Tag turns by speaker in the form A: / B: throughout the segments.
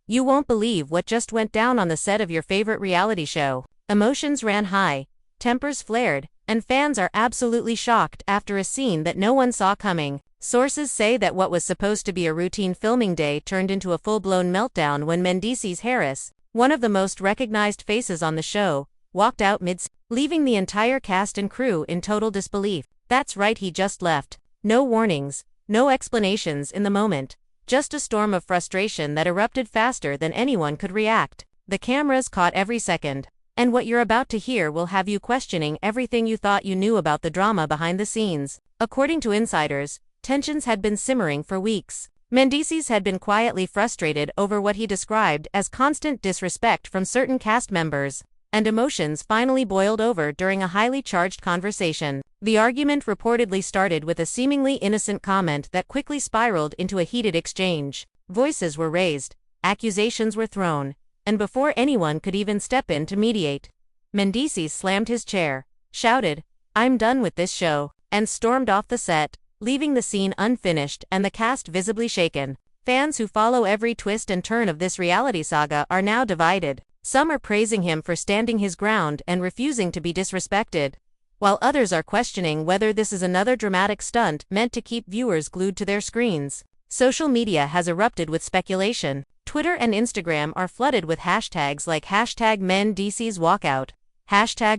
A: You won't believe what just went down on the set of your favorite reality show. Emotions ran high, tempers flared, and fans are absolutely shocked after a scene that no one saw coming. Sources say that what was supposed to be a routine filming day turned into a full-blown meltdown when Mendeecees Harris, one of the most recognized faces on the show, walked out leaving the entire cast and crew in total disbelief. That's right, he just left. No warnings, no explanations in the moment. Just a storm of frustration that erupted faster than anyone could react. The cameras caught every second. And what you're about to hear will have you questioning everything you thought you knew about the drama behind the scenes. According to insiders, tensions had been simmering for weeks. Mendeecees had been quietly frustrated over what he described as constant disrespect from certain cast members, and emotions finally boiled over during a highly charged conversation. The argument reportedly started with a seemingly innocent comment that quickly spiraled into a heated exchange. Voices were raised, accusations were thrown, and before anyone could even step in to mediate, Mendeecees slammed his chair, shouted, "I'm done with this show," and stormed off the set, leaving the scene unfinished and the cast visibly shaken. Fans who follow every twist and turn of this reality saga are now divided. Some are praising him for standing his ground and refusing to be disrespected, while others are questioning whether this is another dramatic stunt meant to keep viewers glued to their screens. Social media has erupted with speculation. Twitter and Instagram are flooded with hashtags like #Mendeecees walkout,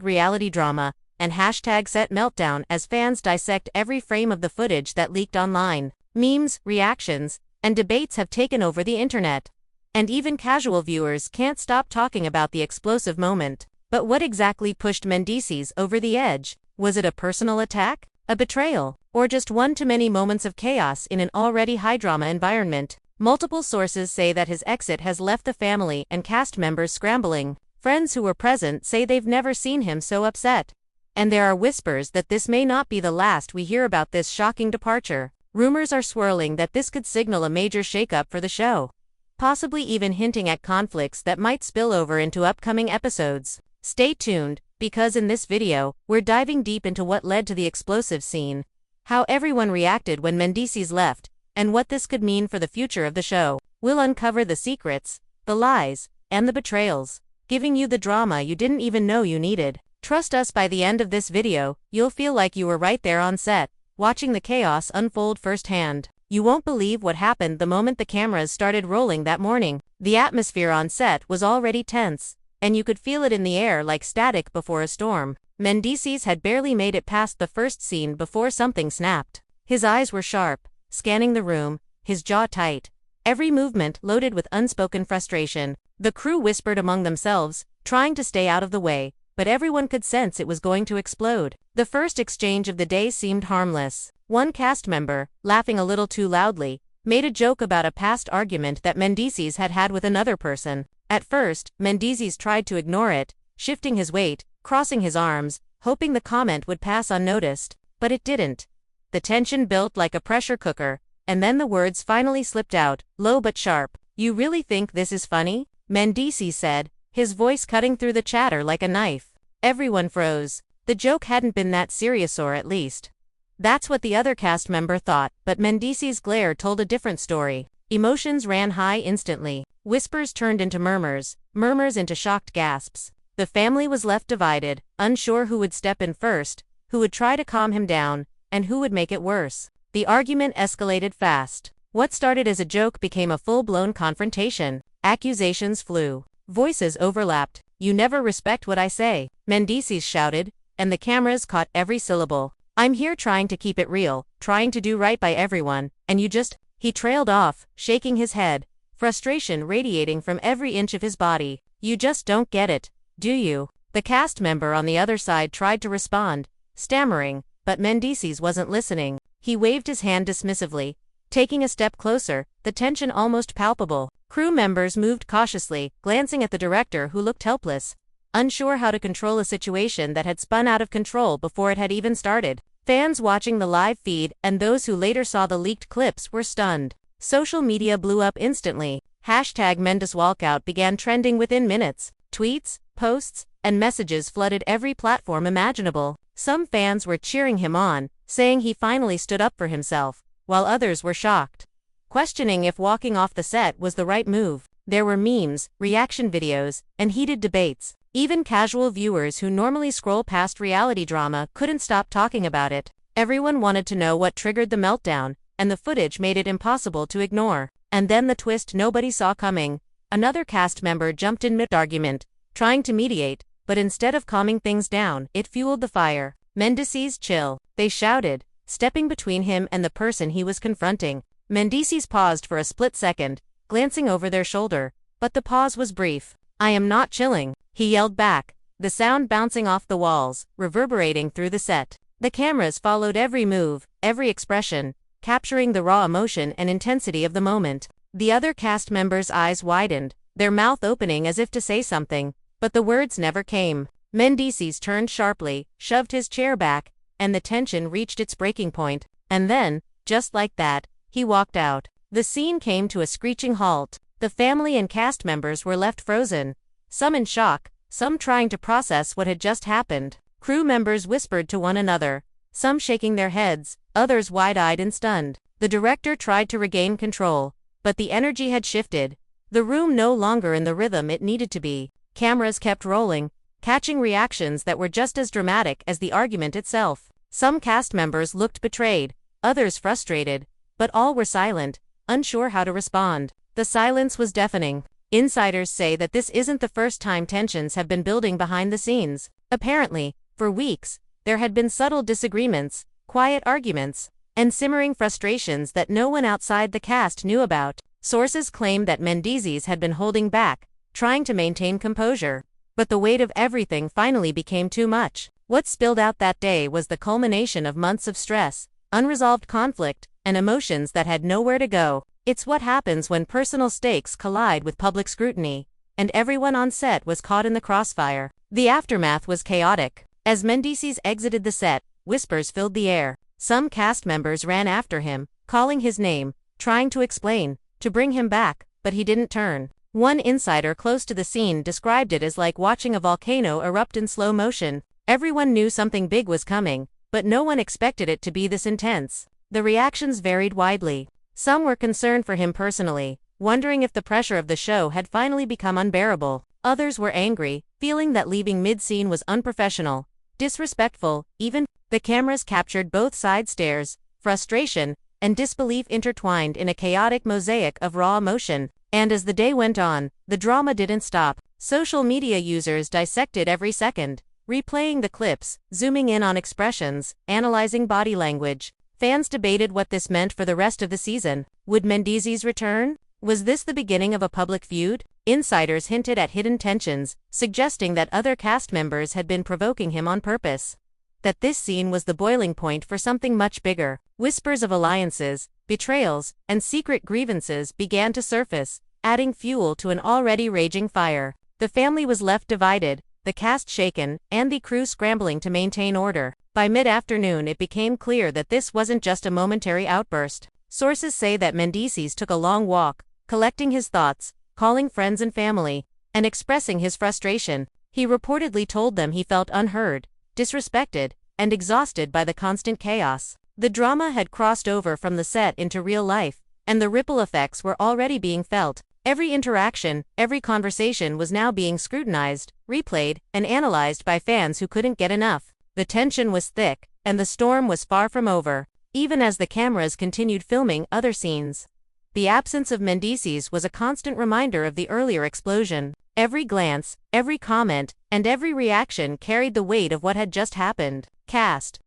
A: #reality drama, and #set meltdown as fans dissect every frame of the footage that leaked online. Memes, reactions, and debates have taken over the internet. And even casual viewers can't stop talking about the explosive moment. But what exactly pushed Mendeecees over the edge? Was it a personal attack, a betrayal, or just one too many moments of chaos in an already high-drama environment? Multiple sources say that his exit has left the family and cast members scrambling. Friends who were present say they've never seen him so upset. And there are whispers that this may not be the last we hear about this shocking departure. Rumors are swirling that this could signal a major shakeup for the show, possibly even hinting at conflicts that might spill over into upcoming episodes. Stay tuned, because in this video, we're diving deep into what led to the explosive scene, how everyone reacted when Mendeecees left, and what this could mean for the future of the show. We'll uncover the secrets, the lies, and the betrayals, giving you the drama you didn't even know you needed. Trust us, by the end of this video, you'll feel like you were right there on set, watching the chaos unfold firsthand. You won't believe what happened the moment the cameras started rolling that morning. The atmosphere on set was already tense, and you could feel it in the air like static before a storm. Mendeecees had barely made it past the first scene before something snapped. His eyes were sharp, scanning the room, his jaw tight, every movement loaded with unspoken frustration. The crew whispered among themselves, trying to stay out of the way, but everyone could sense it was going to explode. The first exchange of the day seemed harmless. One cast member, laughing a little too loudly, made a joke about a past argument that Mendeecees had had with another person. At first, Mendeecees tried to ignore it, shifting his weight, crossing his arms, hoping the comment would pass unnoticed, but it didn't. The tension built like a pressure cooker, and then the words finally slipped out, low but sharp. "You really think this is funny?" Mendeecees said, his voice cutting through the chatter like a knife. Everyone froze. The joke hadn't been that serious, or at least that's what the other cast member thought, but Mendeecees' glare told a different story. Emotions ran high instantly. Whispers turned into murmurs, murmurs into shocked gasps. The family was left divided, unsure who would step in first, who would try to calm him down, and who would make it worse. The argument escalated fast. What started as a joke became a full-blown confrontation. Accusations flew. Voices overlapped. "You never respect what I say," Mendeecees shouted, and the cameras caught every syllable. "I'm here trying to keep it real, trying to do right by everyone, and you just..." He trailed off, shaking his head, frustration radiating from every inch of his body. "You just don't get it, do you?" The cast member on the other side tried to respond, stammering, but Mendeecees wasn't listening. He waved his hand dismissively, taking a step closer, the tension almost palpable. Crew members moved cautiously, glancing at the director who looked helpless, unsure how to control a situation that had spun out of control before it had even started. Fans watching the live feed and those who later saw the leaked clips were stunned. Social media blew up instantly. #Mendeecees walkout began trending within minutes. Tweets, posts, and messages flooded every platform imaginable. Some fans were cheering him on, saying he finally stood up for himself, while others were shocked, questioning if walking off the set was the right move. There were memes, reaction videos, and heated debates. Even casual viewers who normally scroll past reality drama couldn't stop talking about it. Everyone wanted to know what triggered the meltdown, and the footage made it impossible to ignore. And then the twist nobody saw coming. Another cast member jumped in mid-argument, trying to mediate, but instead of calming things down, it fueled the fire. "Mendeecees, chill," they shouted, stepping between him and the person he was confronting. Mendeecees paused for a split second, glancing over their shoulder, but the pause was brief. "I am not chilling," he yelled back, the sound bouncing off the walls, reverberating through the set. The cameras followed every move, every expression, capturing the raw emotion and intensity of the moment. The other cast members' eyes widened, their mouth opening as if to say something, but the words never came. Mendeecees turned sharply, shoved his chair back, and the tension reached its breaking point. And then, just like that, he walked out. The scene came to a screeching halt. The family and cast members were left frozen, some in shock, some trying to process what had just happened. Crew members whispered to one another, some shaking their heads, others wide-eyed and stunned. The director tried to regain control, but the energy had shifted, the room no longer in the rhythm it needed to be. Cameras kept rolling, catching reactions that were just as dramatic as the argument itself. Some cast members looked betrayed, others frustrated, but all were silent, unsure how to respond. The silence was deafening. Insiders say that this isn't the first time tensions have been building behind the scenes. Apparently, for weeks, there had been subtle disagreements, quiet arguments, and simmering frustrations that no one outside the cast knew about. Sources claim that Mendeecees had been holding back, trying to maintain composure. But the weight of everything finally became too much. What spilled out that day was the culmination of months of stress, unresolved conflict, and emotions that had nowhere to go. It's what happens when personal stakes collide with public scrutiny, and everyone on set was caught in the crossfire. The aftermath was chaotic. As Mendeecees exited the set, whispers filled the air. Some cast members ran after him, calling his name, trying to explain, to bring him back, but he didn't turn. One insider close to the scene described it as like watching a volcano erupt in slow motion. Everyone knew something big was coming, but no one expected it to be this intense. The reactions varied widely. Some were concerned for him personally, wondering if the pressure of the show had finally become unbearable. Others were angry, feeling that leaving mid-scene was unprofessional, disrespectful, even. The cameras captured both sides' stares, frustration, and disbelief intertwined in a chaotic mosaic of raw emotion. And as the day went on, the drama didn't stop. Social media users dissected every second, replaying the clips, zooming in on expressions, analyzing body language. Fans debated what this meant for the rest of the season. Would Mendeecees return? Was this the beginning of a public feud? Insiders hinted at hidden tensions, suggesting that other cast members had been provoking him on purpose. That this scene was the boiling point for something much bigger. Whispers of alliances, betrayals, and secret grievances began to surface, adding fuel to an already raging fire. The family was left divided, the cast shaken, and the crew scrambling to maintain order. By mid-afternoon it became clear that this wasn't just a momentary outburst. Sources say that Mendeecees took a long walk, collecting his thoughts, calling friends and family, and expressing his frustration. He reportedly told them he felt unheard, disrespected, and exhausted by the constant chaos. The drama had crossed over from the set into real life, and the ripple effects were already being felt. Every interaction, every conversation was now being scrutinized, replayed, and analyzed by fans who couldn't get enough. The tension was thick, and the storm was far from over, even as the cameras continued filming other scenes. The absence of Mendeecees was a constant reminder of the earlier explosion. Every glance, every comment, and every reaction carried the weight of what had just happened. Cast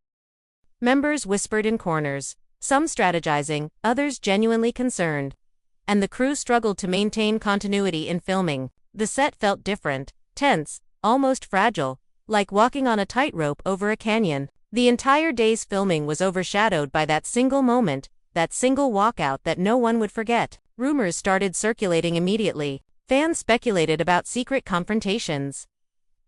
A: members whispered in corners, some strategizing, others genuinely concerned. And the crew struggled to maintain continuity in filming. The set felt different, tense, almost fragile, like walking on a tightrope over a canyon. The entire day's filming was overshadowed by that single moment, that single walkout that no one would forget. Rumors started circulating immediately. Fans speculated about secret confrontations,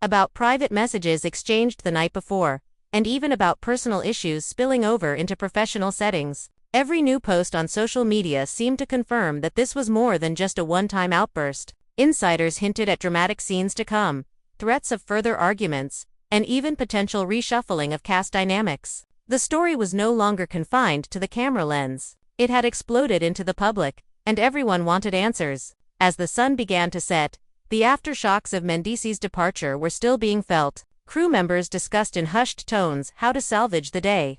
A: about private messages exchanged the night before, and even about personal issues spilling over into professional settings. Every new post on social media seemed to confirm that this was more than just a one-time outburst. Insiders hinted at dramatic scenes to come, threats of further arguments, and even potential reshuffling of cast dynamics. The story was no longer confined to the camera lens. It had exploded into the public, and everyone wanted answers. As the sun began to set, the aftershocks of Mendeecees' departure were still being felt. Crew members discussed in hushed tones how to salvage the day.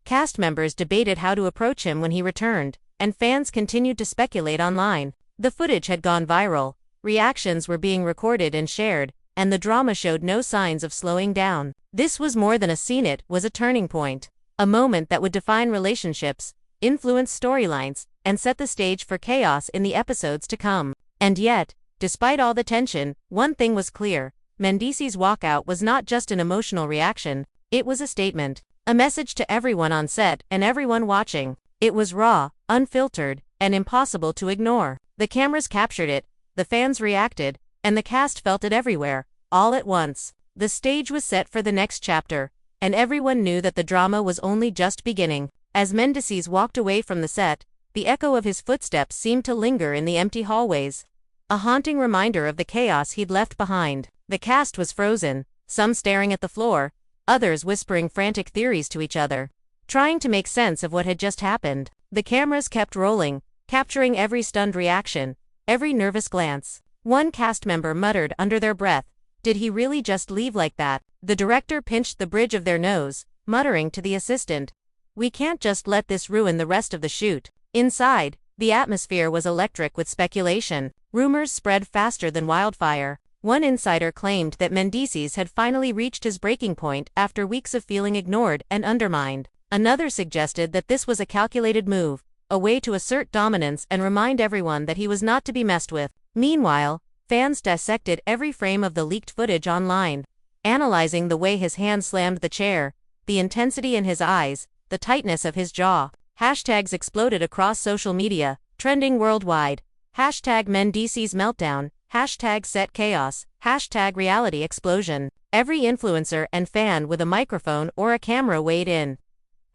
A: Cast members debated how to approach him when he returned, and fans continued to speculate online. The footage had gone viral, reactions were being recorded and shared, and the drama showed no signs of slowing down. This was more than a scene, it was a turning point. A moment that would define relationships, influence storylines, and set the stage for chaos in the episodes to come. And yet, despite all the tension, one thing was clear. Mendeecees' walkout was not just an emotional reaction, it was a statement. A message to everyone on set and everyone watching. It was raw, unfiltered, and impossible to ignore. The cameras captured it, the fans reacted, and the cast felt it everywhere, all at once. The stage was set for the next chapter, and everyone knew that the drama was only just beginning. As Mendeecees walked away from the set, the echo of his footsteps seemed to linger in the empty hallways, a haunting reminder of the chaos he'd left behind. The cast was frozen, some staring at the floor, others whispering frantic theories to each other, trying to make sense of what had just happened. The cameras kept rolling, capturing every stunned reaction, every nervous glance. One cast member muttered under their breath, "Did he really just leave like that?" The director pinched the bridge of their nose, muttering to the assistant, "We can't just let this ruin the rest of the shoot." Inside, the atmosphere was electric with speculation. Rumors spread faster than wildfire. One insider claimed that Mendeecees had finally reached his breaking point after weeks of feeling ignored and undermined. Another suggested that this was a calculated move, a way to assert dominance and remind everyone that he was not to be messed with. Meanwhile, fans dissected every frame of the leaked footage online, analyzing the way his hand slammed the chair, the intensity in his eyes, the tightness of his jaw. Hashtags exploded across social media, trending worldwide. Hashtag Mendeecees meltdown, hashtag set chaos, hashtag reality explosion. Every influencer and fan with a microphone or a camera weighed in,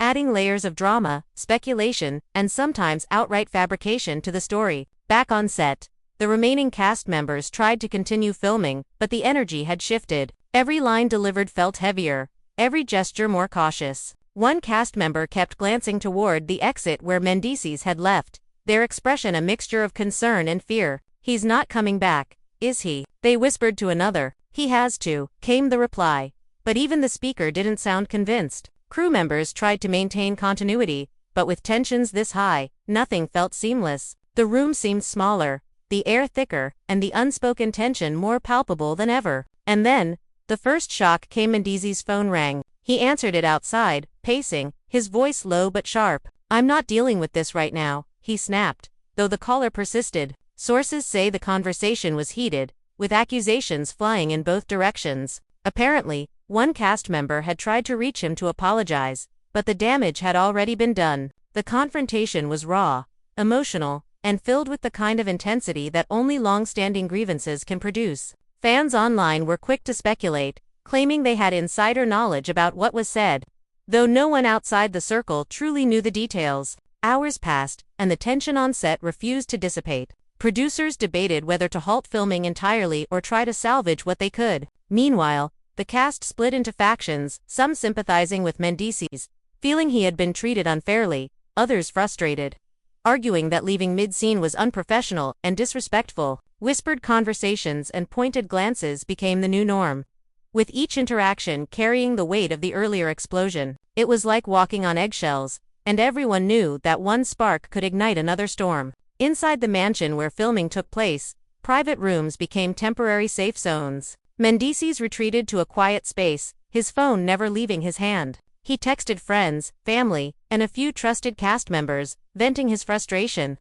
A: adding layers of drama, speculation, and sometimes outright fabrication to the story. Back on set, the remaining cast members tried to continue filming, but the energy had shifted. Every line delivered felt heavier, every gesture more cautious. One cast member kept glancing toward the exit where Mendeecees had left, their expression a mixture of concern and fear. "He's not coming back, is he?" they whispered to another. "He has to," came the reply. But even the speaker didn't sound convinced. Crew members tried to maintain continuity, but with tensions this high, nothing felt seamless. The room seemed smaller, the air thicker, and the unspoken tension more palpable than ever. And then, the first shock came. Mendeecees' phone rang. He answered it outside, pacing, his voice low but sharp. "I'm not dealing with this right now," he snapped, though the caller persisted. Sources say the conversation was heated, with accusations flying in both directions. Apparently, one cast member had tried to reach him to apologize, but the damage had already been done. The confrontation was raw, emotional, and filled with the kind of intensity that only long-standing grievances can produce. Fans online were quick to speculate, claiming they had insider knowledge about what was said, though no one outside the circle truly knew the details. Hours passed, and the tension on set refused to dissipate. Producers debated whether to halt filming entirely or try to salvage what they could. Meanwhile, the cast split into factions, some sympathizing with Mendeecees, feeling he had been treated unfairly, others frustrated, arguing that leaving mid-scene was unprofessional and disrespectful. Whispered conversations and pointed glances became the new norm, with each interaction carrying the weight of the earlier explosion. It was like walking on eggshells, and everyone knew that one spark could ignite another storm. Inside the mansion where filming took place, private rooms became temporary safe zones. Mendeecees retreated to a quiet space, his phone never leaving his hand. He texted friends, family, and a few trusted cast members, venting his frustration,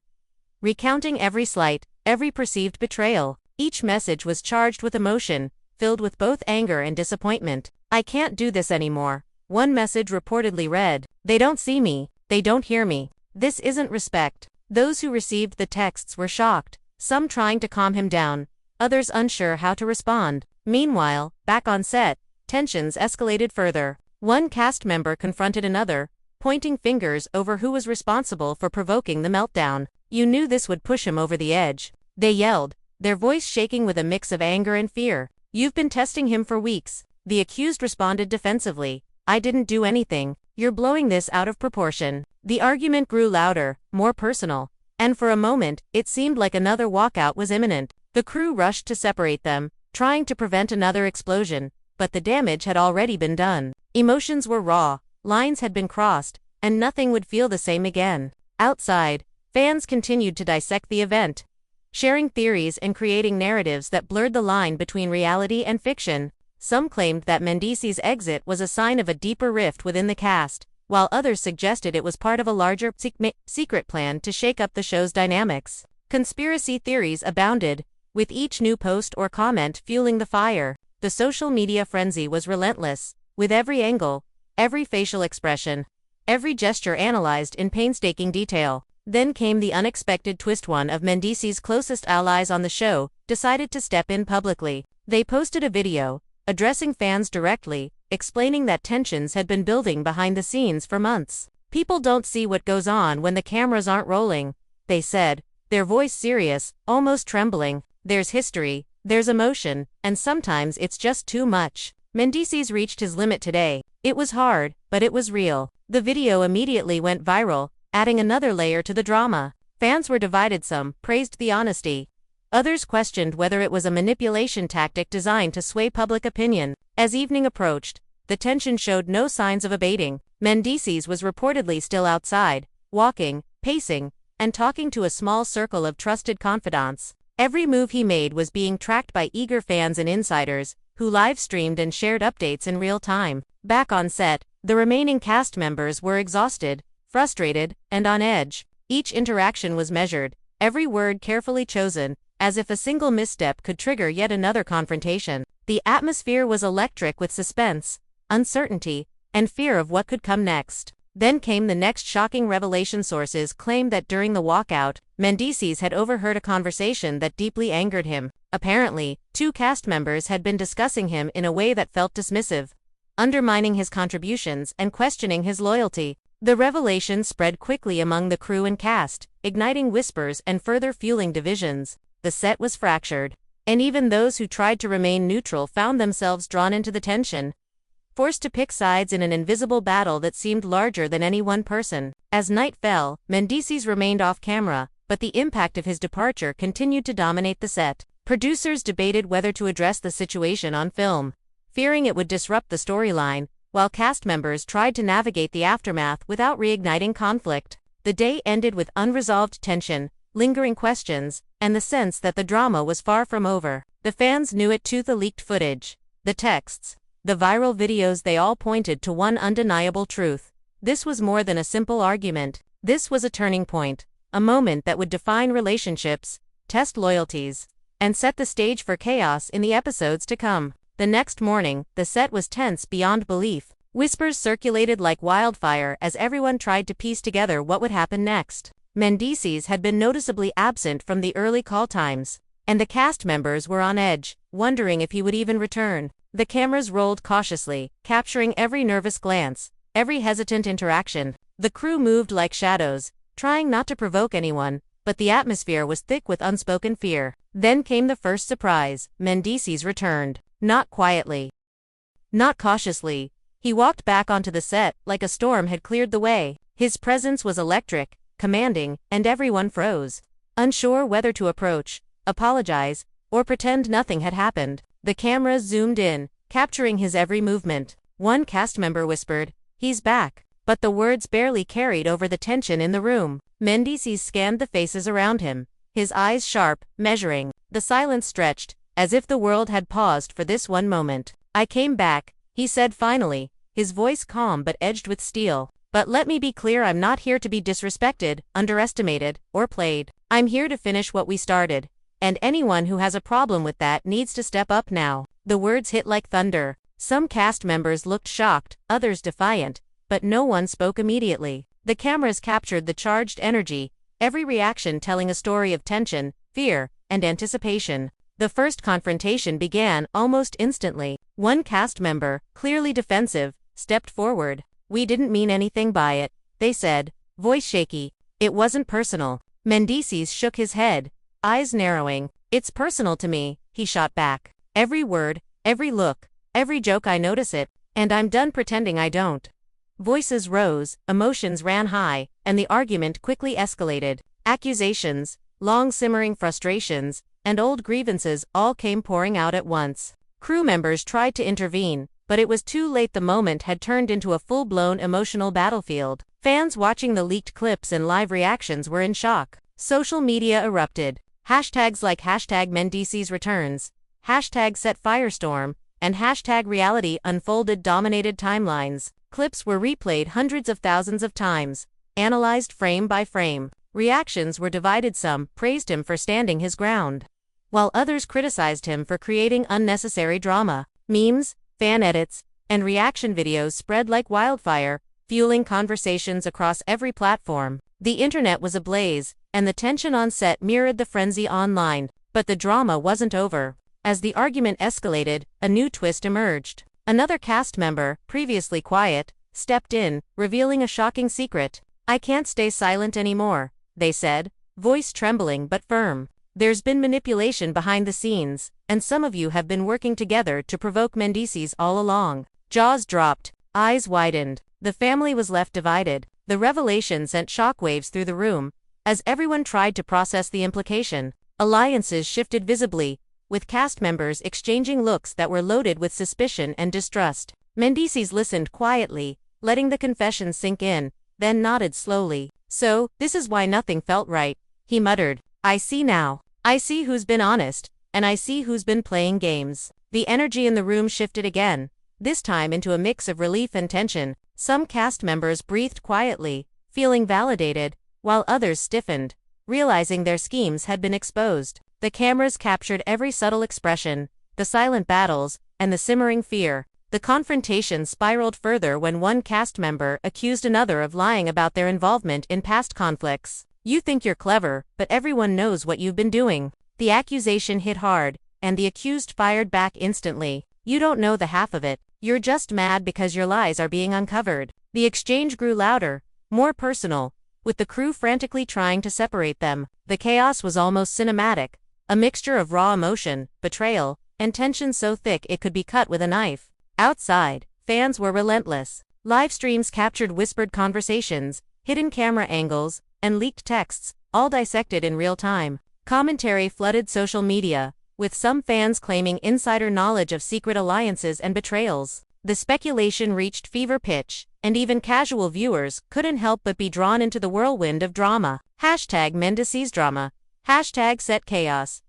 A: recounting every slight, every perceived betrayal. Each message was charged with emotion, filled with both anger and disappointment. "I can't do this anymore," one message reportedly read. "They don't see me, they don't hear me. This isn't respect." Those who received the texts were shocked, some trying to calm him down, others unsure how to respond. Meanwhile, back on set, tensions escalated further. One cast member confronted another, pointing fingers over who was responsible for provoking the meltdown. "You knew this would push him over the edge," they yelled, their voice shaking with a mix of anger and fear. "You've been testing him for weeks," the accused responded defensively. "I didn't do anything. You're blowing this out of proportion." The argument grew louder, more personal, and for a moment, it seemed like another walkout was imminent. The crew rushed to separate them, trying to prevent another explosion, but the damage had already been done. Emotions were raw, lines had been crossed, and nothing would feel the same again. Outside, fans continued to dissect the event, sharing theories and creating narratives that blurred the line between reality and fiction. Some claimed that Mendeecees' exit was a sign of a deeper rift within the cast, while others suggested it was part of a larger secret plan to shake up the show's dynamics. Conspiracy theories abounded, with each new post or comment fueling the fire. The social media frenzy was relentless, with every angle, every facial expression, every gesture analyzed in painstaking detail. Then came the unexpected twist. One of Mendeecees' closest allies on the show decided to step in publicly. They posted a video, addressing fans directly, explaining that tensions had been building behind the scenes for months. "People don't see what goes on when the cameras aren't rolling," they said, their voice serious, almost trembling. "There's history, there's emotion, and sometimes it's just too much." Mendeecees reached his limit today. It was hard, but it was real. The video immediately went viral, adding another layer to the drama. Fans were divided. Some praised the honesty. Others questioned whether it was a manipulation tactic designed to sway public opinion. As evening approached, the tension showed no signs of abating. Mendeecees was reportedly still outside, walking, pacing, and talking to a small circle of trusted confidants. Every move he made was being tracked by eager fans and insiders, who live-streamed and shared updates in real time. Back on set, the remaining cast members were exhausted, frustrated, and on edge. Each interaction was measured, every word carefully chosen, as if a single misstep could trigger yet another confrontation. The atmosphere was electric with suspense, uncertainty, and fear of what could come next. Then came the next shocking revelation. Sources claimed that during the walkout, Mendeecees had overheard a conversation that deeply angered him. Apparently, two cast members had been discussing him in a way that felt dismissive, undermining his contributions and questioning his loyalty. The revelation spread quickly among the crew and cast, igniting whispers and further fueling divisions. The set was fractured, and even those who tried to remain neutral found themselves drawn into the tension, forced to pick sides in an invisible battle that seemed larger than any one person. As night fell, Mendeecees remained off camera, but the impact of his departure continued to dominate the set. Producers debated whether to address the situation on film, fearing it would disrupt the storyline, while cast members tried to navigate the aftermath without reigniting conflict. The day ended with unresolved tension, lingering questions, and the sense that the drama was far from over. The fans knew it too. The leaked footage, the texts, the viral videos, they all pointed to one undeniable truth. This was more than a simple argument. This was a turning point, a moment that would define relationships, test loyalties, and set the stage for chaos in the episodes to come. The next morning, the set was tense beyond belief. Whispers circulated like wildfire as everyone tried to piece together what would happen next. Mendeecees had been noticeably absent from the early call times, and the cast members were on edge, wondering if he would even return. The cameras rolled cautiously, capturing every nervous glance, every hesitant interaction. The crew moved like shadows, trying not to provoke anyone, but the atmosphere was thick with unspoken fear. Then came the first surprise. Mendeecees returned. Not quietly, not cautiously. He walked back onto the set like a storm had cleared the way. His presence was electric, commanding, and everyone froze, unsure whether to approach, apologize, or pretend nothing had happened. The cameras zoomed in, capturing his every movement. One cast member whispered, "He's back," but the words barely carried over the tension in the room. Mendeecees scanned the faces around him, his eyes sharp, measuring. The silence stretched, as if the world had paused for this one moment. "I came back," he said finally, his voice calm but edged with steel. "But let me be clear, I'm not here to be disrespected, underestimated, or played. I'm here to finish what we started, and anyone who has a problem with that needs to step up now." The words hit like thunder. Some cast members looked shocked, others defiant, but no one spoke immediately. The cameras captured the charged energy, every reaction telling a story of tension, fear, and anticipation. The first confrontation began almost instantly. One cast member, clearly defensive, stepped forward. "We didn't mean anything by it," they said, voice shaky. "It wasn't personal." Mendeecees shook his head, eyes narrowing. "It's personal to me," he shot back. "Every word, every look, every joke, I notice it, and I'm done pretending I don't." Voices rose, emotions ran high, and the argument quickly escalated. Accusations, long simmering frustrations, and old grievances all came pouring out at once. Crew members tried to intervene, but it was too late. The moment had turned into a full-blown emotional battlefield. Fans watching the leaked clips and live reactions were in shock. Social media erupted. Hashtags like #Mendeecees returns, #SetFirestorm, and #reality unfolded dominated timelines. Clips were replayed hundreds of thousands of times, analyzed frame by frame. Reactions were divided. Some praised him for standing his ground, while others criticized him for creating unnecessary drama. Memes, fan edits, and reaction videos spread like wildfire, fueling conversations across every platform. The internet was ablaze, and the tension on set mirrored the frenzy online. But the drama wasn't over. As the argument escalated, a new twist emerged. Another cast member, previously quiet, stepped in, revealing a shocking secret. "I can't stay silent anymore," they said, voice trembling but firm. "There's been manipulation behind the scenes, and some of you have been working together to provoke Mendeecees all along." Jaws dropped, eyes widened. The family was left divided. The revelation sent shockwaves through the room, as everyone tried to process the implication. Alliances shifted visibly, with cast members exchanging looks that were loaded with suspicion and distrust. Mendeecees listened quietly, letting the confession sink in, then nodded slowly. "So, this is why nothing felt right," he muttered. "I see now. I see who's been honest, and I see who's been playing games." The energy in the room shifted again, this time into a mix of relief and tension. Some cast members breathed quietly, feeling validated, while others stiffened, realizing their schemes had been exposed. The cameras captured every subtle expression, the silent battles, and the simmering fear. The confrontation spiraled further when one cast member accused another of lying about their involvement in past conflicts. "You think you're clever, but everyone knows what you've been doing." The accusation hit hard, and the accused fired back instantly. "You don't know the half of it. You're just mad because your lies are being uncovered." The exchange grew louder, more personal, with the crew frantically trying to separate them. The chaos was almost cinematic, a mixture of raw emotion, betrayal, and tension so thick it could be cut with a knife. Outside, fans were relentless. Live streams captured whispered conversations, hidden camera angles, and leaked texts, all dissected in real time. Commentary flooded social media, with some fans claiming insider knowledge of secret alliances and betrayals. The speculation reached fever pitch, and even casual viewers couldn't help but be drawn into the whirlwind of drama. #Mendeecees drama, #SetChaos,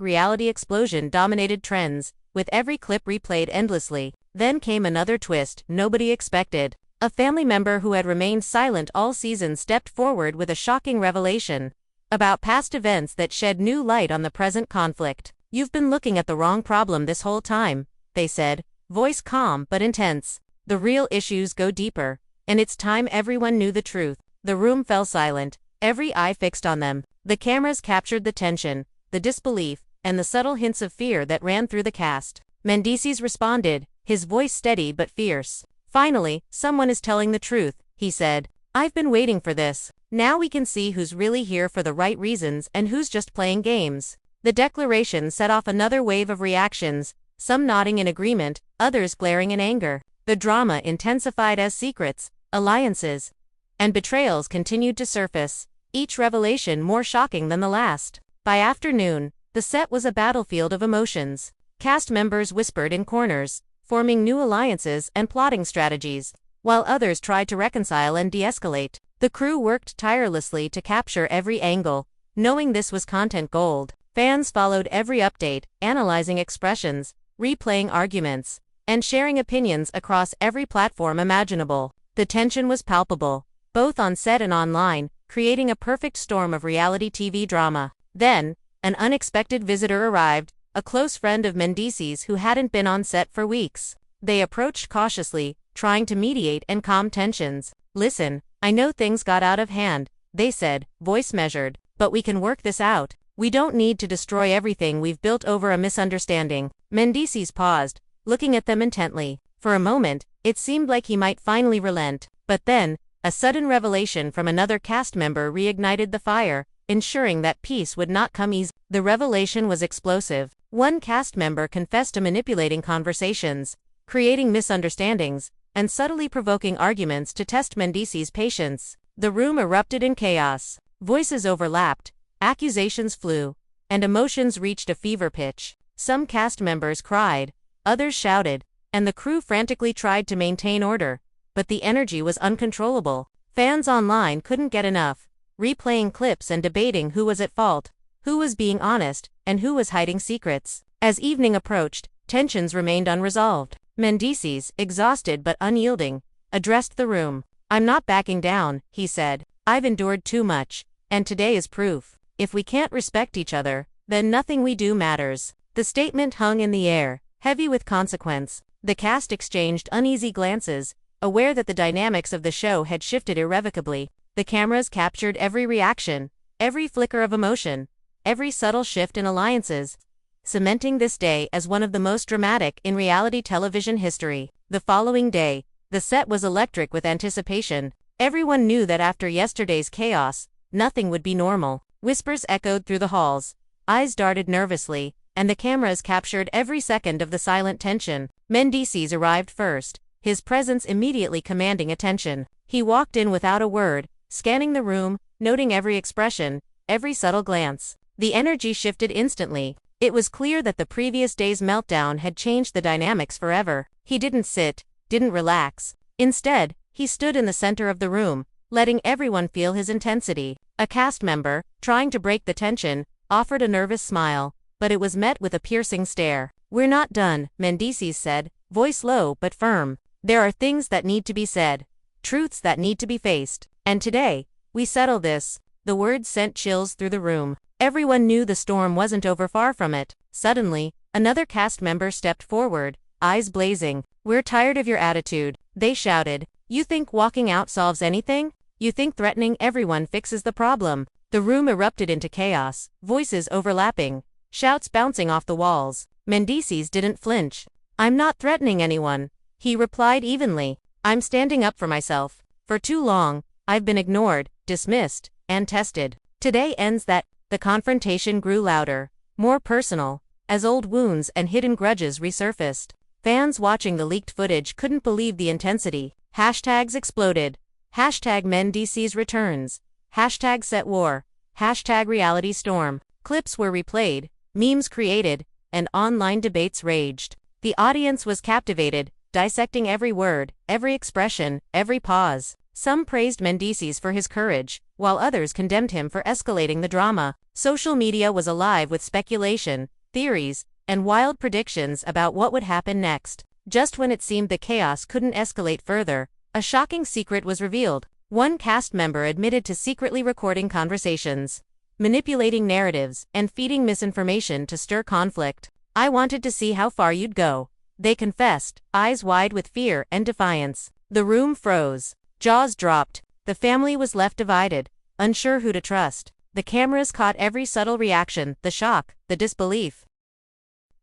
A: #reality explosion dominated trends, with every clip replayed endlessly. Then came another twist nobody expected. A family member who had remained silent all season stepped forward with a shocking revelation about past events that shed new light on the present conflict. "You've been looking at the wrong problem this whole time," they said, voice calm but intense. "The real issues go deeper, and it's time everyone knew the truth." The room fell silent, every eye fixed on them. The cameras captured the tension, the disbelief, and the subtle hints of fear that ran through the cast. Mendeecees responded, his voice steady but fierce. "Finally, someone is telling the truth," he said. "I've been waiting for this. Now we can see who's really here for the right reasons and who's just playing games." The declaration set off another wave of reactions, some nodding in agreement, others glaring in anger. The drama intensified as secrets, alliances, and betrayals continued to surface, each revelation more shocking than the last. By afternoon, the set was a battlefield of emotions. Cast members whispered in corners, forming new alliances and plotting strategies, while others tried to reconcile and de-escalate. The crew worked tirelessly to capture every angle, knowing this was content gold. Fans followed every update, analyzing expressions, replaying arguments, and sharing opinions across every platform imaginable. The tension was palpable, both on set and online, creating a perfect storm of reality TV drama. Then, an unexpected visitor arrived, a close friend of Mendeecees who hadn't been on set for weeks. They approached cautiously, trying to mediate and calm tensions. "Listen, I know things got out of hand," they said, voice measured, "but we can work this out. We don't need to destroy everything we've built over a misunderstanding." Mendeecees paused, looking at them intently. For a moment, it seemed like he might finally relent, but then, a sudden revelation from another cast member reignited the fire, ensuring that peace would not come easy. The revelation was explosive. One cast member confessed to manipulating conversations, creating misunderstandings, and subtly provoking arguments to test Mendeecees' patience. The room erupted in chaos. Voices overlapped, accusations flew, and emotions reached a fever pitch. Some cast members cried, others shouted, and the crew frantically tried to maintain order, but the energy was uncontrollable. Fans online couldn't get enough, replaying clips and debating who was at fault, who was being honest, and who was hiding secrets. As evening approached, tensions remained unresolved. Mendeecees, exhausted but unyielding, addressed the room. "I'm not backing down," he said. "I've endured too much, and today is proof. If we can't respect each other, then nothing we do matters." The statement hung in the air, heavy with consequence. The cast exchanged uneasy glances, aware that the dynamics of the show had shifted irrevocably. The cameras captured every reaction, every flicker of emotion, every subtle shift in alliances, cementing this day as one of the most dramatic in reality television history. The following day, the set was electric with anticipation. Everyone knew that after yesterday's chaos, nothing would be normal. Whispers echoed through the halls, eyes darted nervously, and the cameras captured every second of the silent tension. Mendeecees arrived first, his presence immediately commanding attention. He walked in without a word, scanning the room, noting every expression, every subtle glance. The energy shifted instantly. It was clear that the previous day's meltdown had changed the dynamics forever. He didn't sit, didn't relax. Instead, he stood in the center of the room, letting everyone feel his intensity. A cast member, trying to break the tension, offered a nervous smile, but it was met with a piercing stare. "We're not done," Mendeecees said, voice low but firm. "There are things that need to be said, truths that need to be faced. And today, we settle this." The words sent chills through the room. Everyone knew the storm wasn't over. Far from it. Suddenly, another cast member stepped forward, eyes blazing. "We're tired of your attitude," they shouted. "You think walking out solves anything? You think threatening everyone fixes the problem?" The room erupted into chaos, voices overlapping, shouts bouncing off the walls. Mendeecees didn't flinch. "I'm not threatening anyone," he replied evenly. "I'm standing up for myself. For too long, I've been ignored, dismissed, and tested. Today ends that." The confrontation grew louder, more personal, as old wounds and hidden grudges resurfaced. Fans watching the leaked footage couldn't believe the intensity. Hashtags exploded. Hashtag Mendeecees returns. Hashtag set war. Hashtag reality storm. Clips were replayed, memes created, and online debates raged. The audience was captivated, dissecting every word, every expression, every pause. Some praised Mendeecees for his courage, while others condemned him for escalating the drama. Social media was alive with speculation, theories, and wild predictions about what would happen next. Just when it seemed the chaos couldn't escalate further, a shocking secret was revealed. One cast member admitted to secretly recording conversations, manipulating narratives, and feeding misinformation to stir conflict. "I wanted to see how far you'd go," they confessed, eyes wide with fear and defiance. The room froze. Jaws dropped. The family was left divided, unsure who to trust. The cameras caught every subtle reaction, the shock, the disbelief,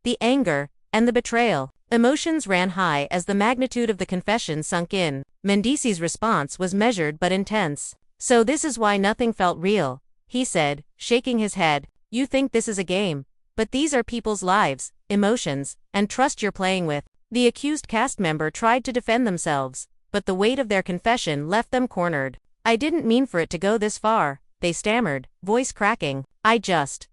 A: the anger, and the betrayal. Emotions ran high as the magnitude of the confession sunk in. Mendeecees' response was measured but intense. "So this is why nothing felt real," he said, shaking his head. "You think this is a game, but these are people's lives, emotions, and trust you're playing with." The accused cast member tried to defend themselves, but the weight of their confession left them cornered. "I didn't mean for it to go this far," they stammered, voice cracking. "I just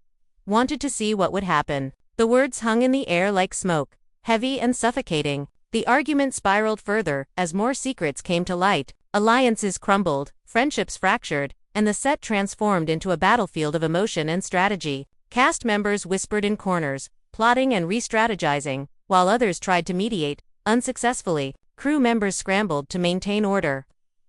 A: wanted to see what would happen." The words hung in the air like smoke, heavy and suffocating. The argument spiraled further as more secrets came to light. Alliances crumbled, friendships fractured, and the set transformed into a battlefield of emotion and strategy. Cast members whispered in corners, plotting and re-strategizing, while others tried to mediate, unsuccessfully. Crew members scrambled to maintain order,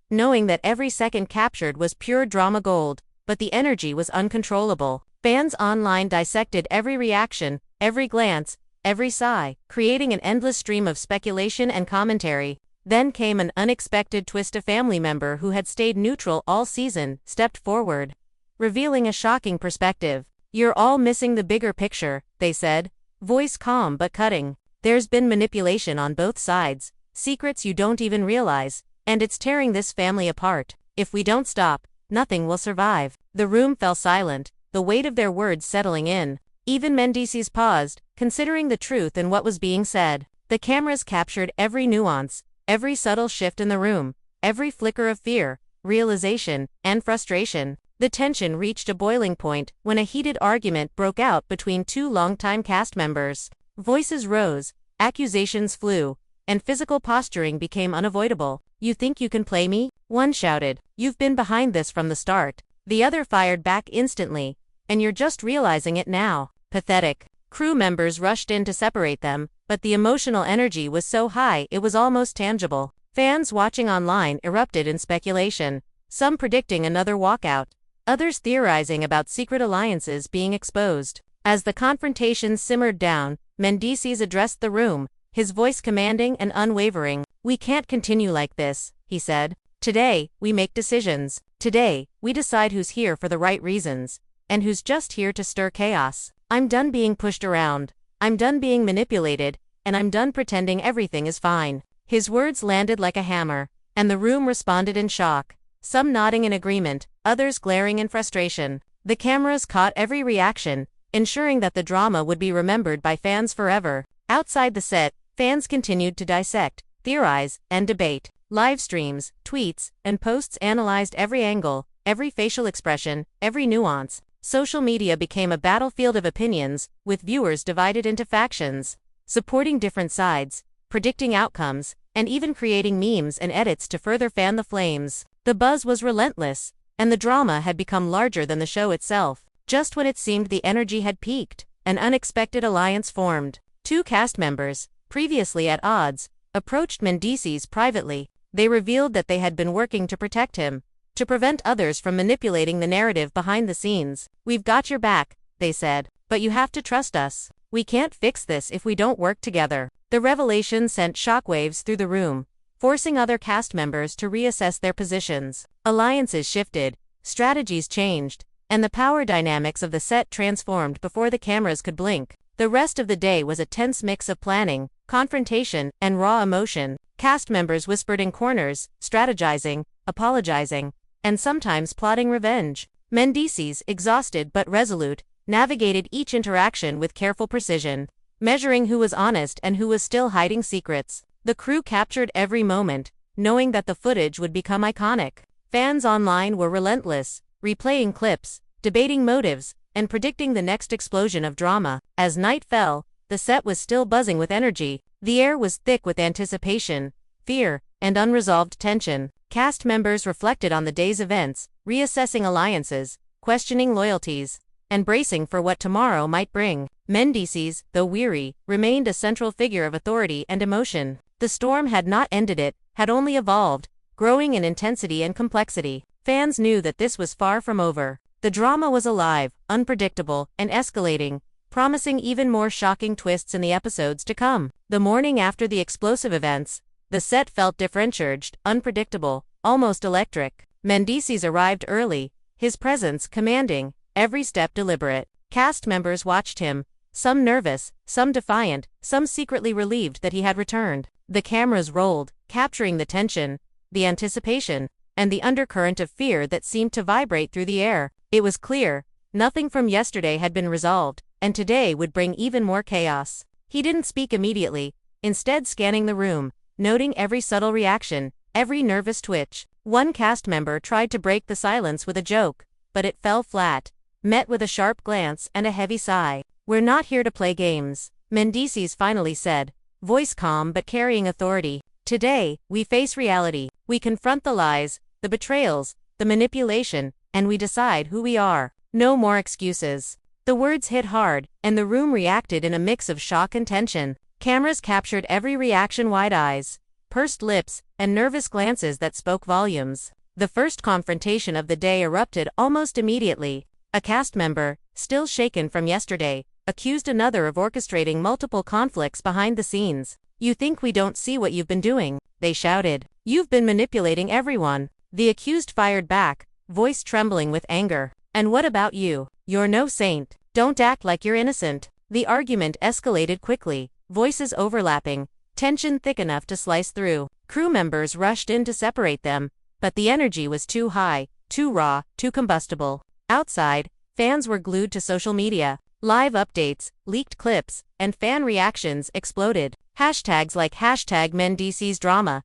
A: knowing that every second captured was pure drama gold, but the energy was uncontrollable. Fans online dissected every reaction, every glance, every sigh, creating an endless stream of speculation and commentary. Then came an unexpected twist. A family member who had stayed neutral all season stepped forward, revealing a shocking perspective. "You're all missing the bigger picture," they said, voice calm but cutting. "There's been manipulation on both sides, secrets you don't even realize, and it's tearing this family apart. If we don't stop, nothing will survive." The room fell silent, the weight of their words settling in. Even Mendeecees paused, considering the truth in what was being said. The cameras captured every nuance, every subtle shift in the room, every flicker of fear, realization, and frustration. The tension reached a boiling point when a heated argument broke out between two longtime cast members. Voices rose, accusations flew, and physical posturing became unavoidable. "You think you can play me?" one shouted. "You've been behind this from the start." The other fired back instantly. "And you're just realizing it now." Pathetic. Crew members rushed in to separate them, but the emotional energy was so high it was almost tangible. Fans watching online erupted in speculation, some predicting another walkout, others theorizing about secret alliances being exposed. As the confrontation simmered down, Mendeecees addressed the room, his voice commanding and unwavering. "We can't continue like this," he said. "Today, we make decisions. Today, we decide who's here for the right reasons, and who's just here to stir chaos. I'm done being pushed around. I'm done being manipulated, and I'm done pretending everything is fine." His words landed like a hammer, and the room responded in shock, some nodding in agreement, others glaring in frustration. The cameras caught every reaction, ensuring that the drama would be remembered by fans forever. Outside the set, fans continued to dissect, theorize, and debate. Live streams, tweets, and posts analyzed every angle, every facial expression, every nuance. Social media became a battlefield of opinions, with viewers divided into factions, supporting different sides, predicting outcomes, and even creating memes and edits to further fan the flames. The buzz was relentless, and the drama had become larger than the show itself. Just when it seemed the energy had peaked, an unexpected alliance formed. Two cast members, previously at odds, approached Mendeecees privately. They revealed that they had been working to protect him, to prevent others from manipulating the narrative behind the scenes. "We've got your back," they said, "but you have to trust us. We can't fix this if we don't work together." The revelation sent shockwaves through the room, forcing other cast members to reassess their positions. Alliances shifted, strategies changed, and the power dynamics of the set transformed before the cameras could blink. The rest of the day was a tense mix of planning, confrontation, and raw emotion. Cast members whispered in corners, strategizing, apologizing, and sometimes plotting revenge. Mendeecees, exhausted but resolute, navigated each interaction with careful precision, measuring who was honest and who was still hiding secrets. The crew captured every moment, knowing that the footage would become iconic. Fans online were relentless, replaying clips, debating motives, and predicting the next explosion of drama. As night fell, the set was still buzzing with energy. The air was thick with anticipation, fear, and unresolved tension. Cast members reflected on the day's events, reassessing alliances, questioning loyalties, and bracing for what tomorrow might bring. Mendeecees, though weary, remained a central figure of authority and emotion. The storm had not ended, it had only evolved, growing in intensity and complexity. Fans knew that this was far from over. The drama was alive, unpredictable, and escalating, promising even more shocking twists in the episodes to come. The morning after the explosive events, the set felt differentiated, unpredictable, almost electric. Mendeecees arrived early, his presence commanding, every step deliberate. Cast members watched him, some nervous, some defiant, some secretly relieved that he had returned. The cameras rolled, capturing the tension, the anticipation, and the undercurrent of fear that seemed to vibrate through the air. It was clear, nothing from yesterday had been resolved, and today would bring even more chaos. He didn't speak immediately, instead scanning the room, noting every subtle reaction, every nervous twitch. One cast member tried to break the silence with a joke, but it fell flat, met with a sharp glance and a heavy sigh. "We're not here to play games," Mendeecees finally said, voice calm but carrying authority. "Today, we face reality. We confront the lies, the betrayals, the manipulation, and we decide who we are. No more excuses." The words hit hard, and the room reacted in a mix of shock and tension. Cameras captured every reaction: wide eyes, pursed lips, and nervous glances that spoke volumes. The first confrontation of the day erupted almost immediately. A cast member, still shaken from yesterday, accused another of orchestrating multiple conflicts behind the scenes. "You think we don't see what you've been doing," they shouted. "You've been manipulating everyone." The accused fired back, voice trembling with anger. "And what about you? You're no saint. Don't act like you're innocent." The argument escalated quickly, voices overlapping, tension thick enough to slice through. Crew members rushed in to separate them, but the energy was too high, too raw, too combustible. Outside, fans were glued to social media. Live updates, leaked clips, and fan reactions exploded. Hashtags like #Mendeecees drama,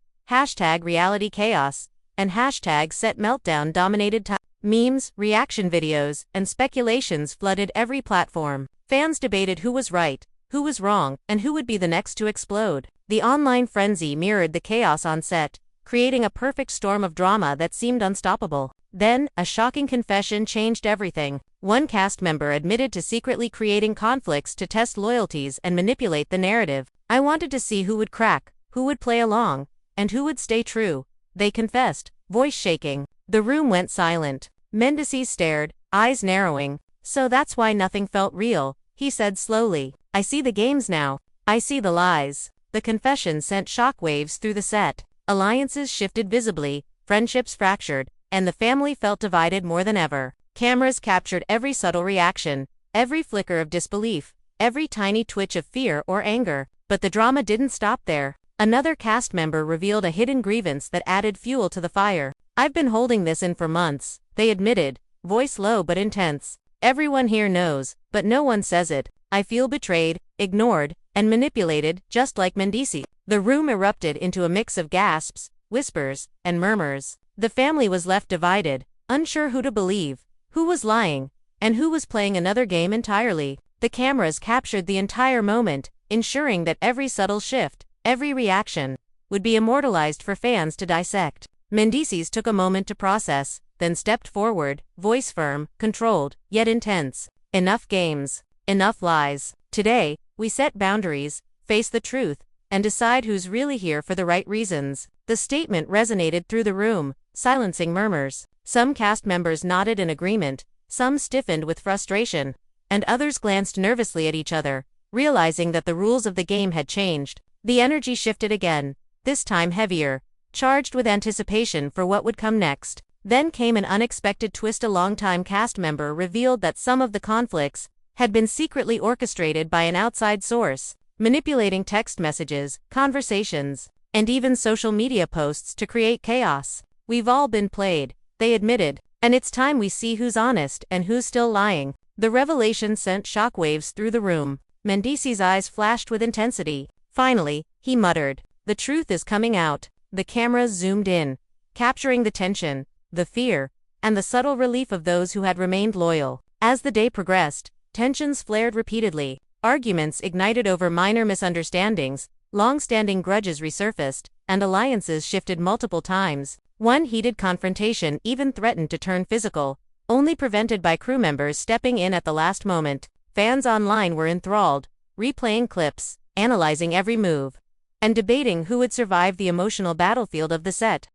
A: #reality chaos, and #set meltdown dominated time. Memes, reaction videos, and speculations flooded every platform. Fans debated who was right, who was wrong, and who would be the next to explode. The online frenzy mirrored the chaos on set, creating a perfect storm of drama that seemed unstoppable. Then, a shocking confession changed everything. One cast member admitted to secretly creating conflicts to test loyalties and manipulate the narrative. "I wanted to see who would crack, who would play along, and who would stay true," they confessed, voice shaking. The room went silent. Mendeecees stared, eyes narrowing. "So that's why nothing felt real," he said slowly. "I see the games now. I see the lies." The confession sent shockwaves through the set. Alliances shifted visibly, friendships fractured, and the family felt divided more than ever. Cameras captured every subtle reaction, every flicker of disbelief, every tiny twitch of fear or anger. But the drama didn't stop there. Another cast member revealed a hidden grievance that added fuel to the fire. "I've been holding this in for months," they admitted, voice low but intense. "Everyone here knows, but no one says it. I feel betrayed, ignored, and manipulated, just like Mendeecees." The room erupted into a mix of gasps, whispers, and murmurs. The family was left divided, unsure who to believe, who was lying, and who was playing another game entirely. The cameras captured the entire moment, ensuring that every subtle shift, every reaction, would be immortalized for fans to dissect. Mendeecees took a moment to process, then stepped forward, voice firm, controlled, yet intense. "Enough games. Enough lies. Today, we set boundaries, face the truth, and decide who's really here for the right reasons." The statement resonated through the room, silencing murmurs. Some cast members nodded in agreement, some stiffened with frustration, and others glanced nervously at each other, realizing that the rules of the game had changed. The energy shifted again, this time heavier, charged with anticipation for what would come next. Then came an unexpected twist. A longtime cast member revealed that some of the conflicts had been secretly orchestrated by an outside source, manipulating text messages, conversations, and even social media posts to create chaos. "We've all been played," they admitted, "and it's time we see who's honest and who's still lying." The revelation sent shockwaves through the room. Mendeecees' eyes flashed with intensity. Finally, he muttered, "The truth is coming out." The cameras zoomed in, capturing the tension, the fear, and the subtle relief of those who had remained loyal. As the day progressed, tensions flared repeatedly. Arguments ignited over minor misunderstandings, long-standing grudges resurfaced, and alliances shifted multiple times. One heated confrontation even threatened to turn physical, only prevented by crew members stepping in at the last moment. Fans online were enthralled, replaying clips, analyzing every move, and debating who would survive the emotional battlefield of the set.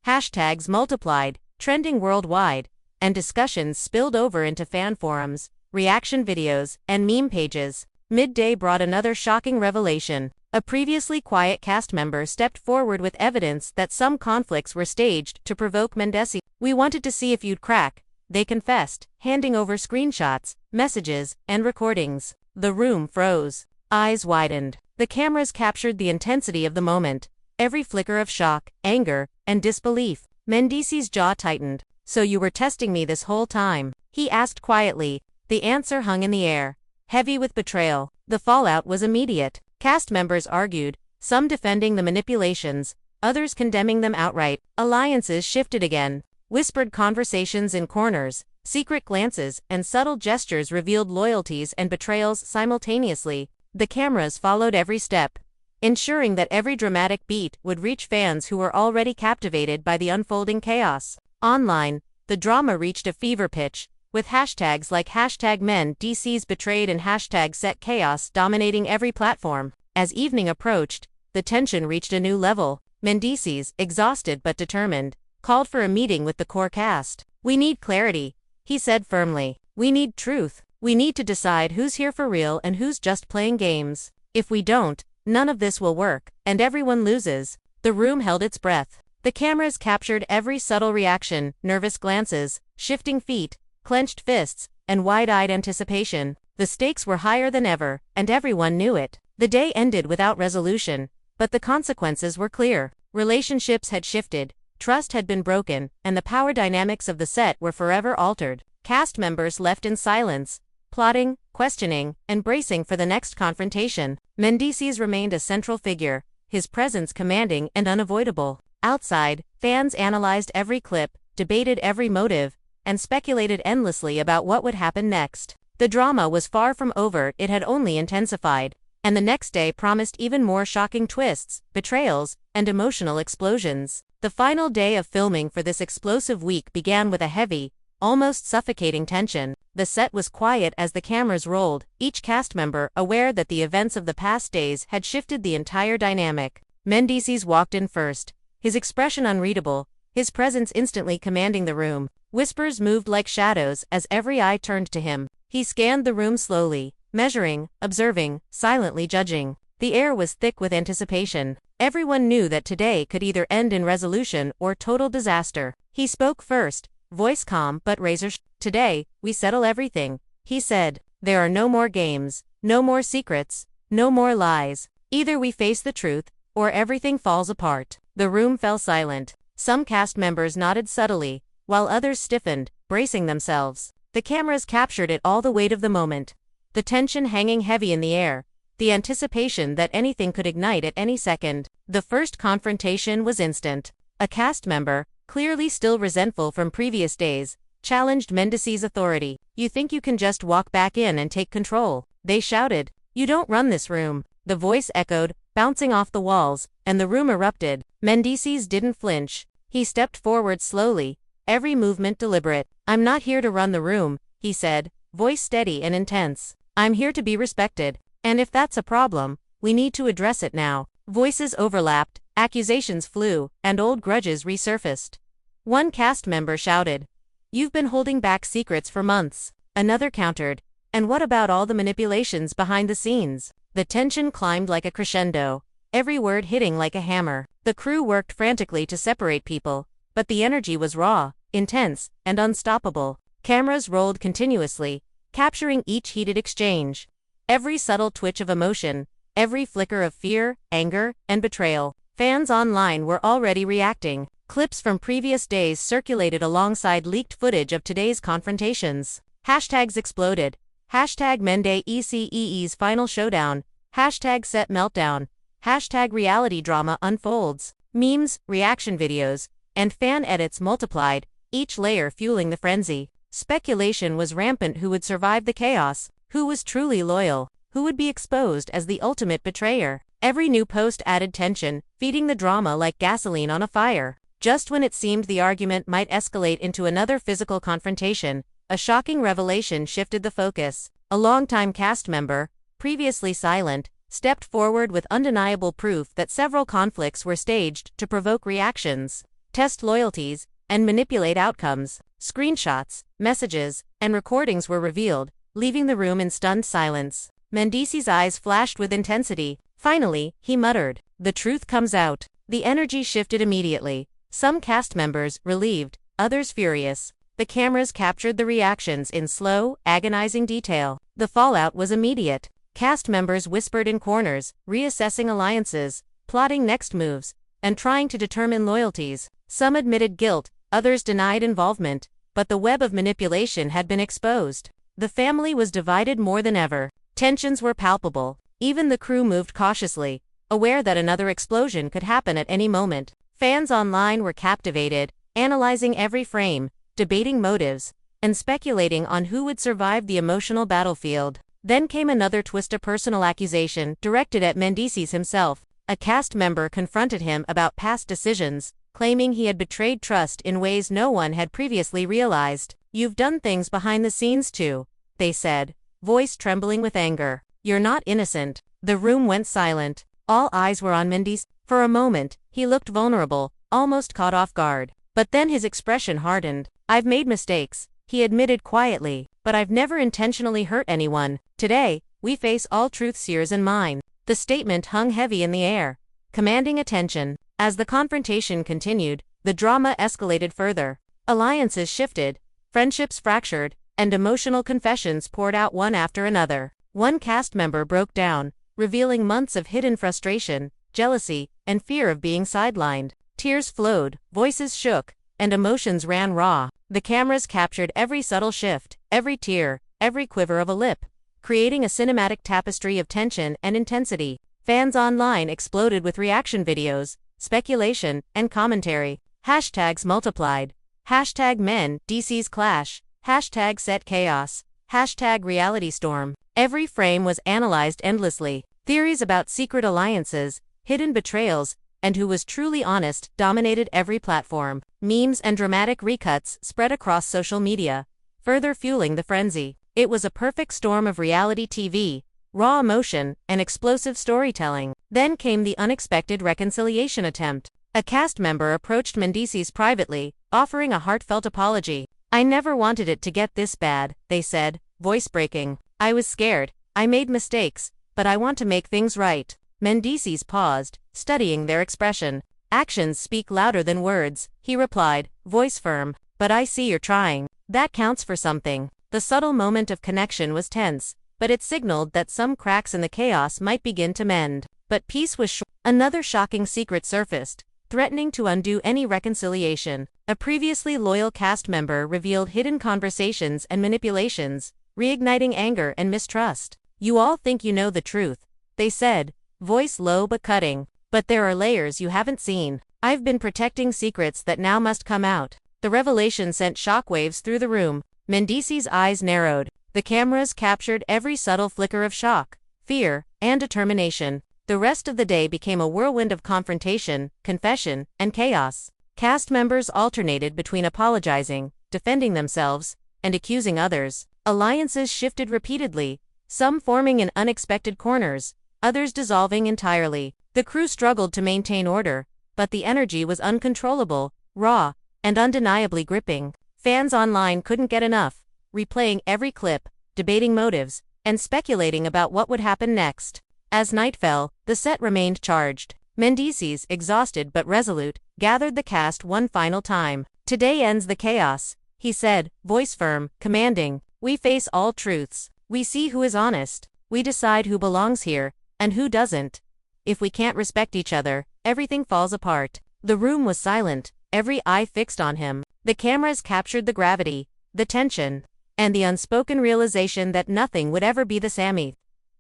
A: Hashtags multiplied, trending worldwide, and discussions spilled over into fan forums, reaction videos, and meme pages. Midday brought another shocking revelation. A previously quiet cast member stepped forward with evidence that some conflicts were staged to provoke Mendeecees. "We wanted to see if you'd crack," they confessed, handing over screenshots, messages, and recordings. The room froze. Eyes widened. The cameras captured the intensity of the moment, every flicker of shock, anger, and disbelief. Mendeecees' jaw tightened. "So you were testing me this whole time?" he asked quietly. The answer hung in the air, heavy with betrayal. The fallout was immediate. Cast members argued, some defending the manipulations, others condemning them outright. Alliances shifted again. Whispered conversations in corners, secret glances, and subtle gestures revealed loyalties and betrayals simultaneously. The cameras followed every step, ensuring that every dramatic beat would reach fans who were already captivated by the unfolding chaos. Online, the drama reached a fever pitch, with hashtags like #Mendeecees_betrayed and #SetChaos dominating every platform. As evening approached, the tension reached a new level. Mendeecees, exhausted but determined, called for a meeting with the core cast. "We need clarity," he said firmly. "We need truth. We need to decide who's here for real and who's just playing games. If we don't, none of this will work, and everyone loses." The room held its breath. The cameras captured every subtle reaction, nervous glances, shifting feet, clenched fists, and wide-eyed anticipation. The stakes were higher than ever, and everyone knew it. The day ended without resolution, but the consequences were clear. Relationships had shifted, trust had been broken, and the power dynamics of the set were forever altered. Cast members left in silence, plotting, questioning, and bracing for the next confrontation. Mendeecees remained a central figure, his presence commanding and unavoidable. Outside, fans analyzed every clip, debated every motive, and speculated endlessly about what would happen next. The drama was far from over, it had only intensified, and the next day promised even more shocking twists, betrayals, and emotional explosions. The final day of filming for this explosive week began with a heavy, almost suffocating tension. The set was quiet as the cameras rolled, each cast member aware that the events of the past days had shifted the entire dynamic. Mendeecees walked in first, his expression unreadable, his presence instantly commanding the room. Whispers moved like shadows as every eye turned to him. He scanned the room slowly, measuring, observing, silently judging. The air was thick with anticipation. Everyone knew that today could either end in resolution or total disaster. He spoke first, voice calm but razor-sharp. "Today, we settle everything," he said. "There are no more games, no more secrets, no more lies. Either we face the truth, or everything falls apart." The room fell silent. Some cast members nodded subtly, while others stiffened, bracing themselves. The cameras captured it all, the weight of the moment. The tension hanging heavy in the air, the anticipation that anything could ignite at any second. The first confrontation was instant. A cast member, clearly still resentful from previous days, challenged Mendeecees' authority. "You think you can just walk back in and take control?" they shouted. "You don't run this room." The voice echoed, bouncing off the walls, and the room erupted. Mendeecees didn't flinch. He stepped forward slowly, every movement deliberate. "I'm not here to run the room," he said, voice steady and intense. "I'm here to be respected. And if that's a problem, we need to address it now." Voices overlapped, accusations flew, and old grudges resurfaced. One cast member shouted, "You've been holding back secrets for months." Another countered, "And what about all the manipulations behind the scenes?" The tension climbed like a crescendo, every word hitting like a hammer. The crew worked frantically to separate people, but the energy was raw, intense, and unstoppable. Cameras rolled continuously, capturing each heated exchange. Every subtle twitch of emotion, every flicker of fear, anger, and betrayal. Fans online were already reacting. Clips from previous days circulated alongside leaked footage of today's confrontations. Hashtags exploded. Hashtag Mendeecees final showdown. Hashtag set meltdown. Hashtag reality drama unfolds. Memes, reaction videos, and fan edits multiplied, each layer fueling the frenzy. Speculation was rampant: who would survive the chaos, who was truly loyal, who would be exposed as the ultimate betrayer. Every new post added tension, feeding the drama like gasoline on a fire. Just when it seemed the argument might escalate into another physical confrontation, a shocking revelation shifted the focus. A longtime cast member, previously silent, stepped forward with undeniable proof that several conflicts were staged to provoke reactions, test loyalties, and manipulate outcomes. Screenshots, messages, and recordings were revealed, leaving the room in stunned silence. Mendeecees' eyes flashed with intensity. Finally, he muttered, "The truth comes out." The energy shifted immediately. Some cast members relieved, others furious. The cameras captured the reactions in slow, agonizing detail. The fallout was immediate. Cast members whispered in corners, reassessing alliances, plotting next moves, and trying to determine loyalties. Some admitted guilt, others denied involvement, but the web of manipulation had been exposed. The family was divided more than ever. Tensions were palpable. Even the crew moved cautiously, aware that another explosion could happen at any moment. Fans online were captivated, analyzing every frame, debating motives, and speculating on who would survive the emotional battlefield. Then came another twist: a personal accusation directed at Mendeecees himself. A cast member confronted him about past decisions, claiming he had betrayed trust in ways no one had previously realized. "You've done things behind the scenes too," they said, voice trembling with anger. "You're not innocent." The room went silent. All eyes were on Mendeecees. For a moment, he looked vulnerable, almost caught off guard. But then his expression hardened. "I've made mistakes," he admitted quietly, "but I've never intentionally hurt anyone. Today, we face all truths, yours and mine." The statement hung heavy in the air, commanding attention. As the confrontation continued, the drama escalated further. Alliances shifted, friendships fractured, and emotional confessions poured out one after another. One cast member broke down, revealing months of hidden frustration, jealousy, and fear of being sidelined. Tears flowed, voices shook, and emotions ran raw. The cameras captured every subtle shift, every tear, every quiver of a lip, creating a cinematic tapestry of tension and intensity. Fans online exploded with reaction videos, speculation, and commentary. Hashtags multiplied. Hashtag Mendeecees clash. Hashtag set chaos. Hashtag reality storm. Every frame was analyzed endlessly. Theories about secret alliances, hidden betrayals, and who was truly honest dominated every platform. Memes and dramatic recuts spread across social media, further fueling the frenzy. It was a perfect storm of reality TV, raw emotion, and explosive storytelling. Then came the unexpected reconciliation attempt. A cast member approached Mendeecees privately, offering a heartfelt apology. "I never wanted it to get this bad," they said, voice breaking. "I was scared. I made mistakes, but I want to make things right." Mendeecees paused, studying their expression. "Actions speak louder than words," he replied, voice firm. "But I see you're trying. That counts for something." The subtle moment of connection was tense, but it signaled that some cracks in the chaos might begin to mend. But peace was Another shocking secret surfaced, threatening to undo any reconciliation. A previously loyal cast member revealed hidden conversations and manipulations, reigniting anger and mistrust. "You all think you know the truth," they said, voice low but cutting. "But there are layers you haven't seen. I've been protecting secrets that now must come out." The revelation sent shockwaves through the room. Mendeecees' eyes narrowed. The cameras captured every subtle flicker of shock, fear, and determination. The rest of the day became a whirlwind of confrontation, confession, and chaos. Cast members alternated between apologizing, defending themselves, and accusing others. Alliances shifted repeatedly, some forming in unexpected corners, others dissolving entirely. The crew struggled to maintain order, but the energy was uncontrollable, raw, and undeniably gripping. Fans online couldn't get enough, replaying every clip, debating motives, and speculating about what would happen next. As night fell, the set remained charged. Mendeecees, exhausted but resolute, gathered the cast one final time. "Today ends the chaos," he said, voice firm, commanding. "We face all truths. We see who is honest. We decide who belongs here, and who doesn't. If we can't respect each other, everything falls apart." The room was silent, every eye fixed on him. The cameras captured the gravity, the tension, and the unspoken realization that nothing would ever be the same.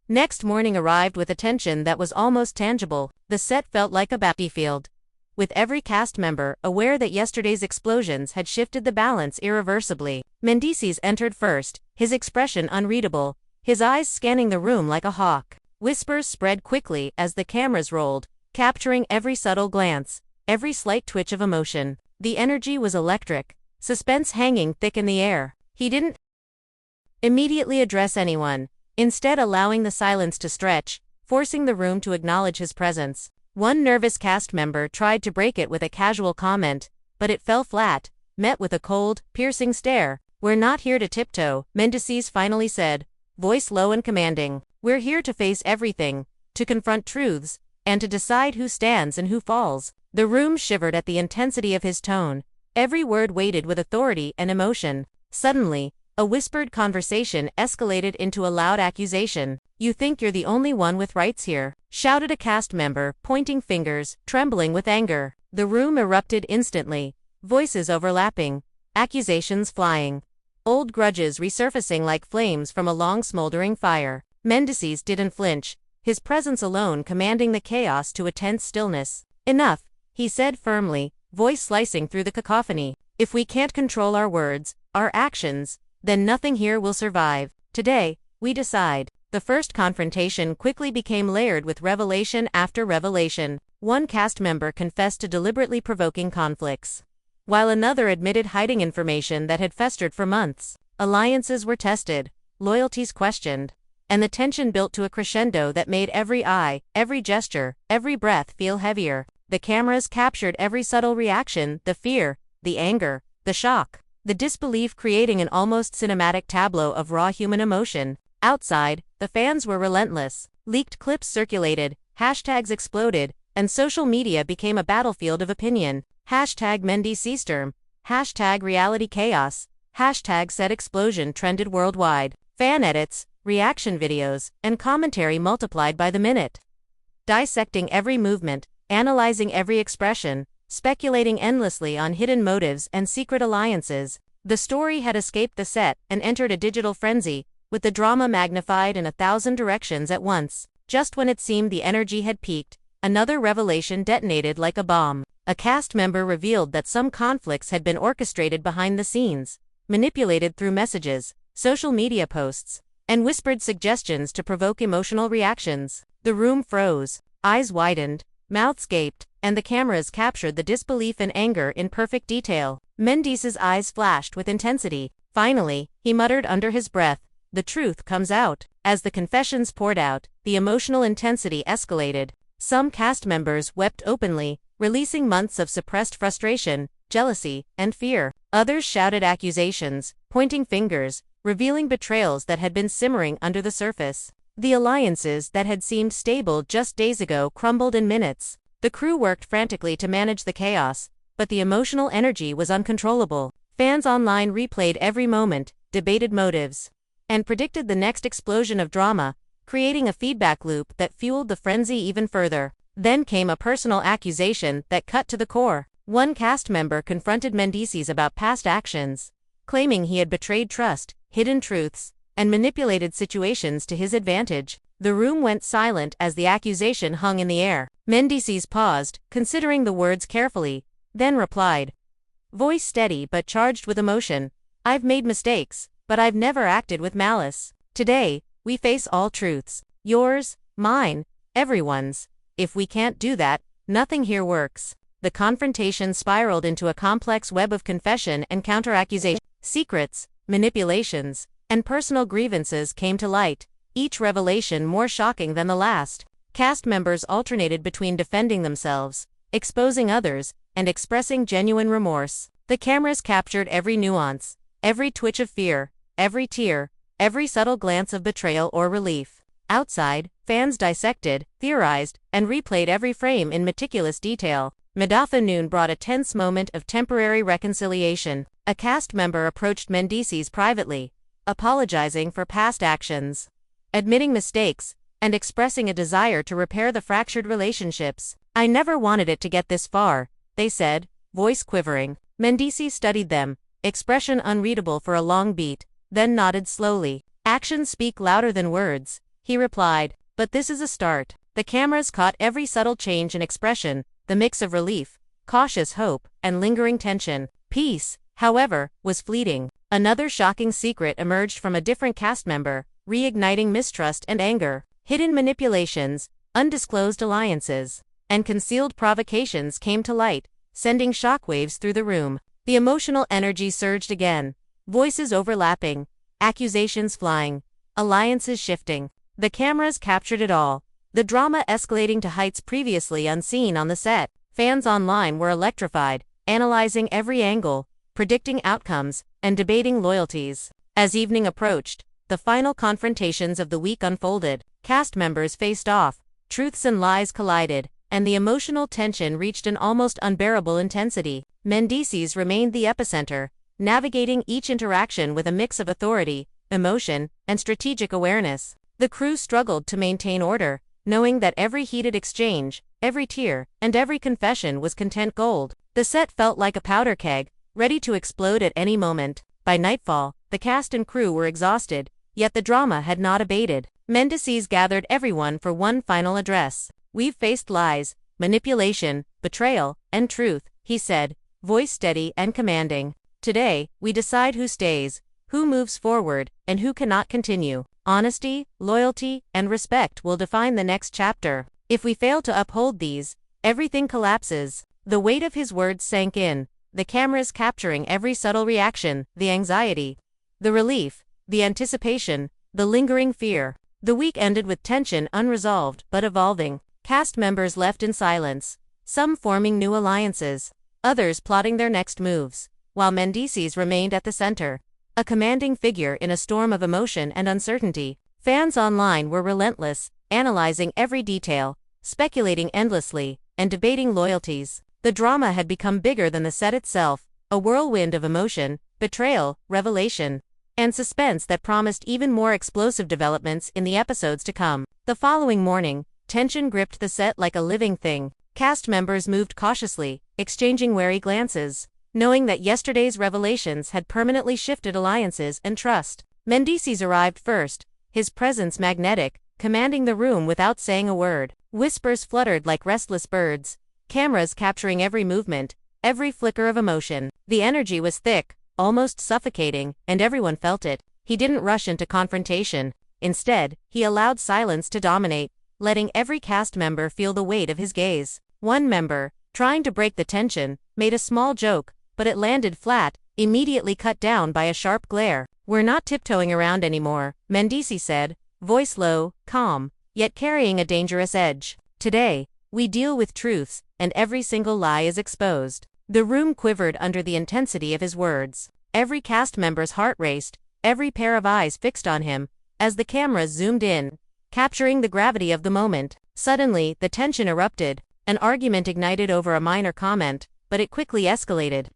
A: Next morning arrived with a tension that was almost tangible. The set felt like a battlefield, with every cast member aware that yesterday's explosions had shifted the balance irreversibly. Mendeecees entered first, his expression unreadable, his eyes scanning the room like a hawk. Whispers spread quickly as the cameras rolled, capturing every subtle glance, every slight twitch of emotion. The energy was electric, suspense hanging thick in the air. He didn't immediately address anyone, instead allowing the silence to stretch, forcing the room to acknowledge his presence. One nervous cast member tried to break it with a casual comment, but it fell flat, met with a cold, piercing stare. "We're not here to tiptoe," Mendeecees finally said, voice low and commanding. "We're here to face everything, to confront truths, and to decide who stands and who falls." The room shivered at the intensity of his tone, every word weighted with authority and emotion. Suddenly, a whispered conversation escalated into a loud accusation. "You think you're the only one with rights here," shouted a cast member, pointing fingers, trembling with anger. The room erupted instantly, voices overlapping, accusations flying, old grudges resurfacing like flames from a long smoldering fire. Mendeecees didn't flinch, his presence alone commanding the chaos to a tense stillness. "Enough," he said firmly, voice slicing through the cacophony. "If we can't control our words, our actions, then nothing here will survive. Today, we decide." The first confrontation quickly became layered with revelation after revelation. One cast member confessed to deliberately provoking conflicts, while another admitted hiding information that had festered for months. Alliances were tested, loyalties questioned, and the tension built to a crescendo that made every eye, every gesture, every breath feel heavier. The cameras captured every subtle reaction, the fear, the anger, the shock, the disbelief, creating an almost cinematic tableau of raw human emotion. Outside, the fans were relentless. Leaked clips circulated, hashtags exploded, and social media became a battlefield of opinion. Hashtag Mendeecees, hashtag reality chaos, hashtag set explosion trended worldwide. Fan edits, reaction videos, and commentary multiplied by the minute, dissecting every movement, analyzing every expression, speculating endlessly on hidden motives and secret alliances. The story had escaped the set and entered a digital frenzy, with the drama magnified in 1,000 directions at once. Just when it seemed the energy had peaked, another revelation detonated like a bomb. A cast member revealed that some conflicts had been orchestrated behind the scenes, manipulated through messages, social media posts, and whispered suggestions to provoke emotional reactions. The room froze, eyes widened, mouths gaped, and the cameras captured the disbelief and anger in perfect detail. Mendeecees' eyes flashed with intensity. Finally, he muttered under his breath, "The truth comes out." As the confessions poured out, the emotional intensity escalated. Some cast members wept openly, releasing months of suppressed frustration, jealousy, and fear. Others shouted accusations, pointing fingers, revealing betrayals that had been simmering under the surface. The alliances that had seemed stable just days ago crumbled in minutes. The crew worked frantically to manage the chaos, but the emotional energy was uncontrollable. Fans online replayed every moment, debated motives, and predicted the next explosion of drama, creating a feedback loop that fueled the frenzy even further. Then came a personal accusation that cut to the core. One cast member confronted Mendeecees about past actions, claiming he had betrayed trust, hidden truths, and manipulated situations to his advantage. The room went silent as the accusation hung in the air. Mendeecees paused, considering the words carefully, then replied, voice steady but charged with emotion, "I've made mistakes, but I've never acted with malice. Today, we face all truths. Yours, mine, everyone's. If we can't do that, nothing here works." The confrontation spiraled into a complex web of confession and counter-accusation. Secrets, manipulations, and personal grievances came to light, each revelation more shocking than the last. Cast members alternated between defending themselves, exposing others, and expressing genuine remorse. The cameras captured every nuance, every twitch of fear, every tear, every subtle glance of betrayal or relief. Outside, fans dissected, theorized, and replayed every frame in meticulous detail. Mid-afternoon brought a tense moment of temporary reconciliation. A cast member approached Mendeecees privately, apologizing for past actions, admitting mistakes, and expressing a desire to repair the fractured relationships. "I never wanted it to get this far," they said, voice quivering. Mendeecees studied them, expression unreadable for a long beat, then nodded slowly. "Actions speak louder than words," he replied, "but this is a start." The cameras caught every subtle change in expression, the mix of relief, cautious hope, and lingering tension. Peace, however, was fleeting. Another shocking secret emerged from a different cast member, reigniting mistrust and anger. Hidden manipulations, undisclosed alliances, and concealed provocations came to light, sending shockwaves through the room. The emotional energy surged again, voices overlapping, accusations flying, alliances shifting. The cameras captured it all, the drama escalating to heights previously unseen on the set. Fans online were electrified, analyzing every angle, predicting outcomes, and debating loyalties. As evening approached, the final confrontations of the week unfolded. Cast members faced off, truths and lies collided, and the emotional tension reached an almost unbearable intensity. Mendeecees remained the epicenter, navigating each interaction with a mix of authority, emotion, and strategic awareness. The crew struggled to maintain order, knowing that every heated exchange, every tear, and every confession was content gold. The set felt like a powder keg, ready to explode at any moment. By nightfall, the cast and crew were exhausted, yet the drama had not abated. Mendeecees gathered everyone for one final address. "We've faced lies, manipulation, betrayal, and truth," he said, voice steady and commanding. "Today, we decide who stays, who moves forward, and who cannot continue. Honesty, loyalty, and respect will define the next chapter. If we fail to uphold these, everything collapses." The weight of his words sank in, the cameras capturing every subtle reaction, the anxiety, the relief, the anticipation, the lingering fear. The week ended with tension unresolved but evolving. Cast members left in silence, some forming new alliances, others plotting their next moves, while Mendeecees remained at the center, a commanding figure in a storm of emotion and uncertainty. Fans online were relentless, analyzing every detail, speculating endlessly, and debating loyalties. The drama had become bigger than the set itself, a whirlwind of emotion, betrayal, revelation, and suspense that promised even more explosive developments in the episodes to come. The following morning, tension gripped the set like a living thing. Cast members moved cautiously, exchanging wary glances, knowing that yesterday's revelations had permanently shifted alliances and trust. Mendeecees arrived first, his presence magnetic, commanding the room without saying a word. Whispers fluttered like restless birds, cameras capturing every movement, every flicker of emotion. The energy was thick, almost suffocating, and everyone felt it. He didn't rush into confrontation. Instead, he allowed silence to dominate, letting every cast member feel the weight of his gaze. One member, trying to break the tension, made a small joke, but it landed flat, immediately cut down by a sharp glare. "We're not tiptoeing around anymore," Mendeecees said, voice low, calm, yet carrying a dangerous edge. "Today, we deal with truths, and every single lie is exposed." The room quivered under the intensity of his words. Every cast member's heart raced, every pair of eyes fixed on him, as the cameras zoomed in, capturing the gravity of the moment. Suddenly, the tension erupted. An argument ignited over a minor comment, but it quickly escalated.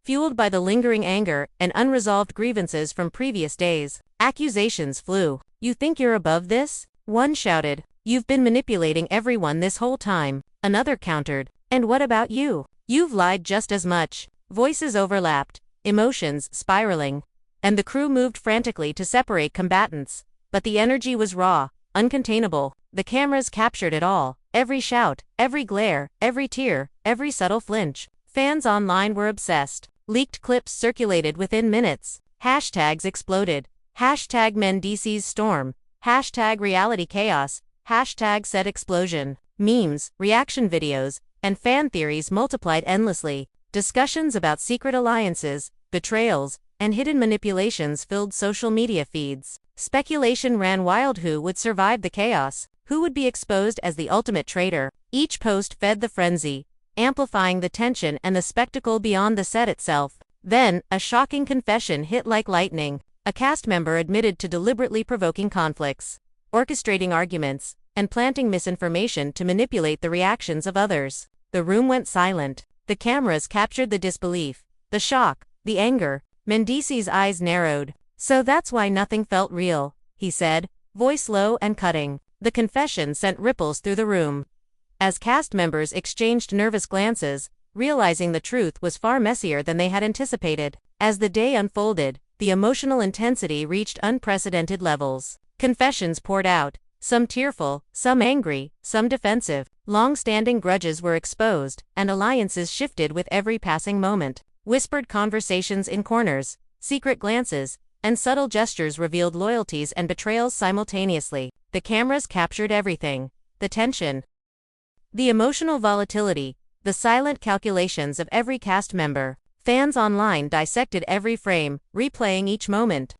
A: Fueled by the lingering anger and unresolved grievances from previous days, accusations flew. "You think you're above this?" One shouted. "You've been manipulating everyone this whole time." Another countered. "And what about you? You've lied just as much." Voices overlapped, emotions spiraling, and the crew moved frantically to separate combatants. But the energy was raw, uncontainable. The cameras captured it all. Every shout, every glare, every tear, every subtle flinch. Fans online were obsessed. Leaked clips circulated within minutes. Hashtags exploded. Hashtag Mendeecees storm. Hashtag reality chaos. Hashtag set explosion. Memes, reaction videos, and fan theories multiplied endlessly. Discussions about secret alliances, betrayals, and hidden manipulations filled social media feeds. Speculation ran wild: who would survive the chaos? Who would be exposed as the ultimate traitor? Each post fed the frenzy, amplifying the tension and the spectacle beyond the set itself. Then, a shocking confession hit like lightning. A cast member admitted to deliberately provoking conflicts, orchestrating arguments, and planting misinformation to manipulate the reactions of others. The room went silent. The cameras captured the disbelief, the shock, the anger. Mendeecees' eyes narrowed. "So that's why nothing felt real," he said, voice low and cutting. The confession sent ripples through the room, as cast members exchanged nervous glances, realizing the truth was far messier than they had anticipated. As the day unfolded, the emotional intensity reached unprecedented levels. Confessions poured out, some tearful, some angry, some defensive. Long-standing grudges were exposed, and alliances shifted with every passing moment. Whispered conversations in corners, secret glances, and subtle gestures revealed loyalties and betrayals simultaneously. The cameras captured everything: the tension, the emotional volatility, the silent calculations of every cast member. Fans online dissected every frame, replaying each moment,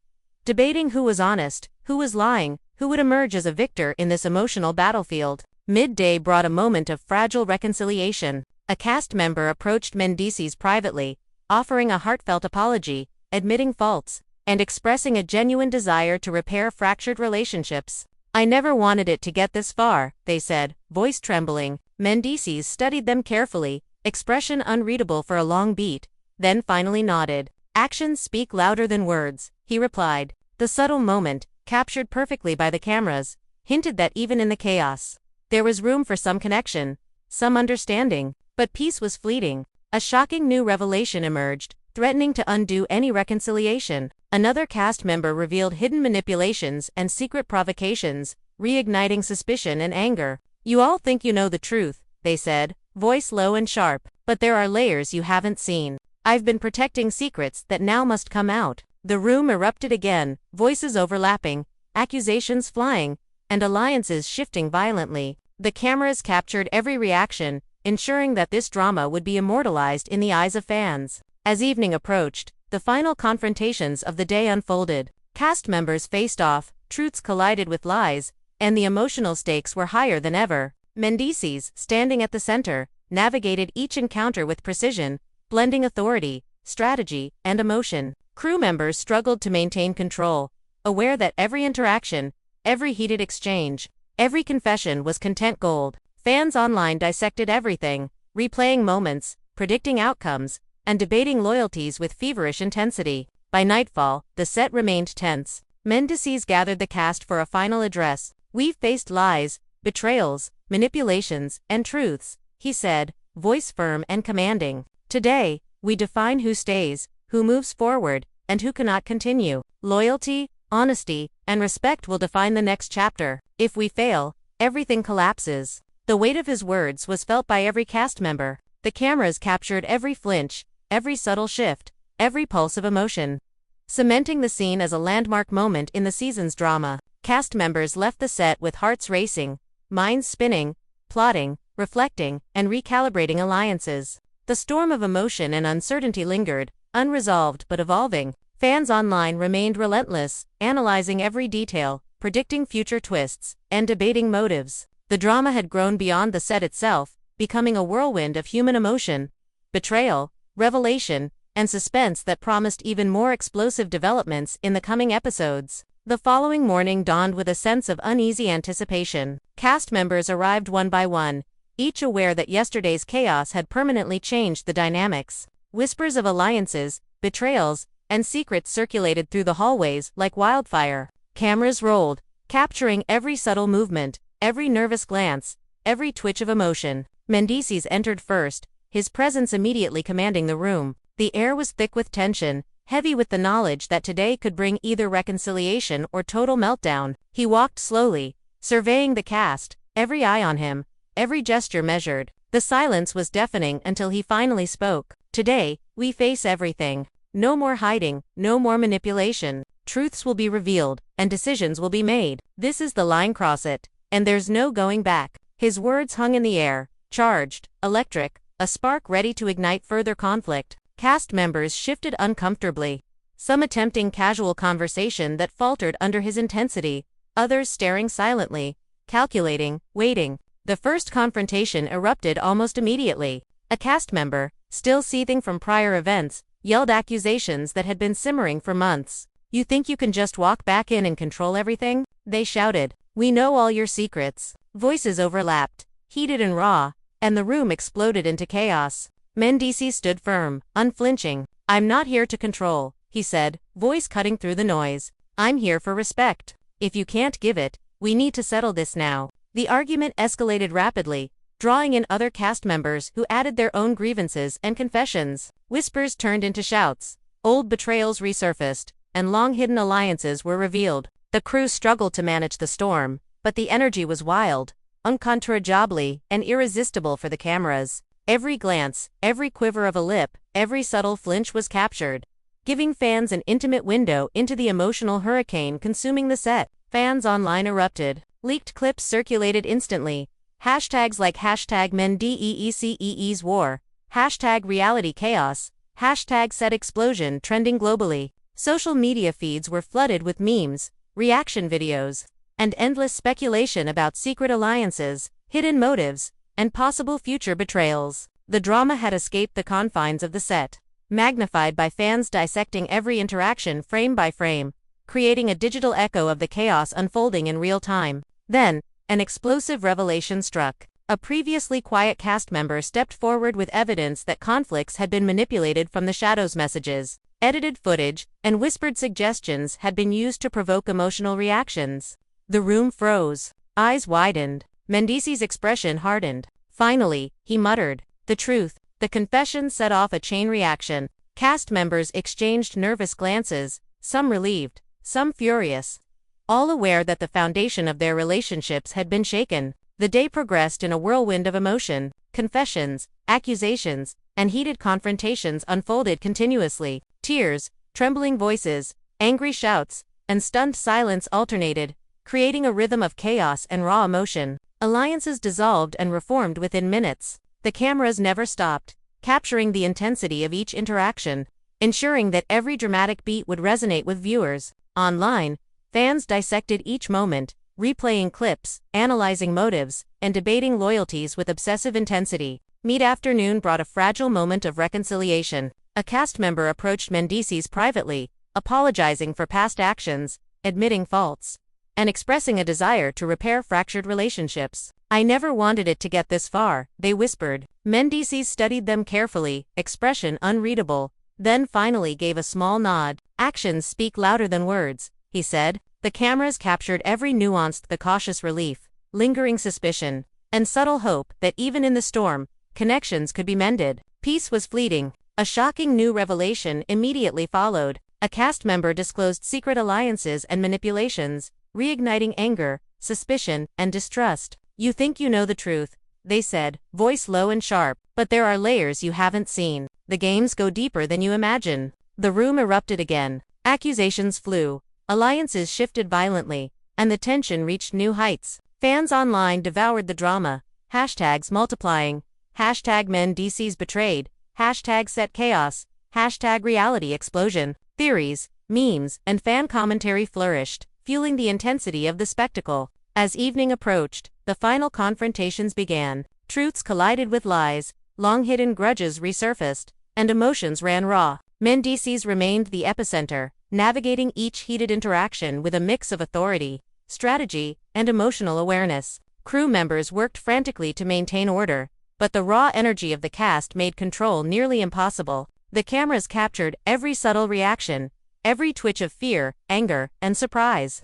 A: debating who was honest, who was lying, who would emerge as a victor in this emotional battlefield. Midday brought a moment of fragile reconciliation. A cast member approached Mendeecees privately, offering a heartfelt apology, admitting faults, and expressing a genuine desire to repair fractured relationships. "I never wanted it to get this far," they said, voice trembling. Mendeecees studied them carefully, expression unreadable for a long beat, then finally nodded. "Actions speak louder than words," he replied. The subtle moment, captured perfectly by the cameras, hinted that even in the chaos, there was room for some connection, some understanding. But peace was fleeting. A shocking new revelation emerged, threatening to undo any reconciliation. Another cast member revealed hidden manipulations and secret provocations, reigniting suspicion and anger. "You all think you know the truth," they said, voice low and sharp, "but there are layers you haven't seen. I've been protecting secrets that now must come out." The room erupted again, voices overlapping, accusations flying, and alliances shifting violently. The cameras captured every reaction, ensuring that this drama would be immortalized in the eyes of fans. As evening approached, the final confrontations of the day unfolded. Cast members faced off, truths collided with lies, and the emotional stakes were higher than ever. Mendeecees, standing at the center, navigated each encounter with precision, blending authority, strategy, and emotion. Crew members struggled to maintain control, aware that every interaction, every heated exchange, every confession was content gold. Fans online dissected everything, replaying moments, predicting outcomes, and debating loyalties with feverish intensity. By nightfall, the set remained tense. Mendeecees gathered the cast for a final address. "We've faced lies, betrayals, manipulations, and truths," he said, voice firm and commanding. "Today, we define who stays, who moves forward, and who cannot continue. Loyalty, honesty, and respect will define the next chapter. If we fail, everything collapses." The weight of his words was felt by every cast member. The cameras captured every flinch, every subtle shift, every pulse of emotion, cementing the scene as a landmark moment in the season's drama. Cast members left the set with hearts racing, minds spinning, plotting, reflecting, and recalibrating alliances. The storm of emotion and uncertainty lingered, unresolved but evolving. Fans online remained relentless, analyzing every detail, predicting future twists, and debating motives. The drama had grown beyond the set itself, becoming a whirlwind of human emotion, betrayal, revelation, and suspense that promised even more explosive developments in the coming episodes. The following morning dawned with a sense of uneasy anticipation. Cast members arrived one by one, each aware that yesterday's chaos had permanently changed the dynamics. Whispers of alliances, betrayals, and secrets circulated through the hallways like wildfire. Cameras rolled, capturing every subtle movement, every nervous glance, every twitch of emotion. Mendeecees entered first, his presence immediately commanding the room. The air was thick with tension, heavy with the knowledge that today could bring either reconciliation or total meltdown. He walked slowly, surveying the cast, every eye on him, every gesture measured. The silence was deafening until he finally spoke. Today, we face everything. No more hiding, no more manipulation. Truths will be revealed, and decisions will be made. This is the line, cross it, and there's no going back. His words hung in the air, charged, electric, a spark ready to ignite further conflict. Cast members shifted uncomfortably, some attempting casual conversation that faltered under his intensity, others staring silently, calculating, waiting. The first confrontation erupted almost immediately. A cast member, still seething from prior events, yelled accusations that had been simmering for months. "You think you can just walk back in and control everything?" they shouted. "We know all your secrets." Voices overlapped, heated and raw, and the room exploded into chaos. Mendeecees stood firm, unflinching. "I'm not here to control," he said, voice cutting through the noise. "I'm here for respect. If you can't give it, we need to settle this now." The argument escalated rapidly, drawing in other cast members who added their own grievances and confessions. Whispers turned into shouts, old betrayals resurfaced, and long-hidden alliances were revealed. The crew struggled to manage the storm, but the energy was wild, uncontrollably, and irresistible for the cameras. Every glance, every quiver of a lip, every subtle flinch was captured, giving fans an intimate window into the emotional hurricane consuming the set. Fans online erupted. Leaked clips circulated instantly. Hashtags like #Mendeecees war, #RealityChaos, #SetExplosion trending globally. Social media feeds were flooded with memes, reaction videos, and endless speculation about secret alliances, hidden motives, and possible future betrayals. The drama had escaped the confines of the set, magnified by fans dissecting every interaction frame by frame, creating a digital echo of the chaos unfolding in real time. Then, an explosive revelation struck. A previously quiet cast member stepped forward with evidence that conflicts had been manipulated from the shadows. Messages, edited footage, and whispered suggestions had been used to provoke emotional reactions. The room froze. Eyes widened. Mendeecees' expression hardened. Finally, he muttered, "The truth." The confession set off a chain reaction. Cast members exchanged nervous glances, some relieved, some furious, all aware that the foundation of their relationships had been shaken. The day progressed in a whirlwind of emotion. Confessions, accusations, and heated confrontations unfolded continuously. Tears, trembling voices, angry shouts, and stunned silence alternated, creating a rhythm of chaos and raw emotion. Alliances dissolved and reformed within minutes. The cameras never stopped, capturing the intensity of each interaction, ensuring that every dramatic beat would resonate with viewers. Online, fans dissected each moment, replaying clips, analyzing motives, and debating loyalties with obsessive intensity. Mid-afternoon brought a fragile moment of reconciliation. A cast member approached Mendeecees privately, apologizing for past actions, admitting faults, and expressing a desire to repair fractured relationships. "I never wanted it to get this far," they whispered. Mendeecees studied them carefully, expression unreadable, then finally gave a small nod. "Actions speak louder than words," he said. The cameras captured every nuance, the cautious relief, lingering suspicion, and subtle hope that even in the storm, connections could be mended. Peace was fleeting. A shocking new revelation immediately followed. A cast member disclosed secret alliances and manipulations, reigniting anger, suspicion, and distrust. You think you know the truth, they said, voice low and sharp, but there are layers you haven't seen. The games go deeper than you imagine. The room erupted again. Accusations flew. Alliances shifted violently, and the tension reached new heights. Fans online devoured the drama. Hashtags multiplying. Hashtag Mendeecees betrayed. Hashtag set chaos. Hashtag reality explosion. Theories, memes, and fan commentary flourished, fueling the intensity of the spectacle. As evening approached, the final confrontations began. Truths collided with lies, long-hidden grudges resurfaced, and emotions ran raw. Mendeecees remained the epicenter, navigating each heated interaction with a mix of authority, strategy, and emotional awareness. Crew members worked frantically to maintain order, but the raw energy of the cast made control nearly impossible. The cameras captured every subtle reaction, every twitch of fear, anger, and surprise,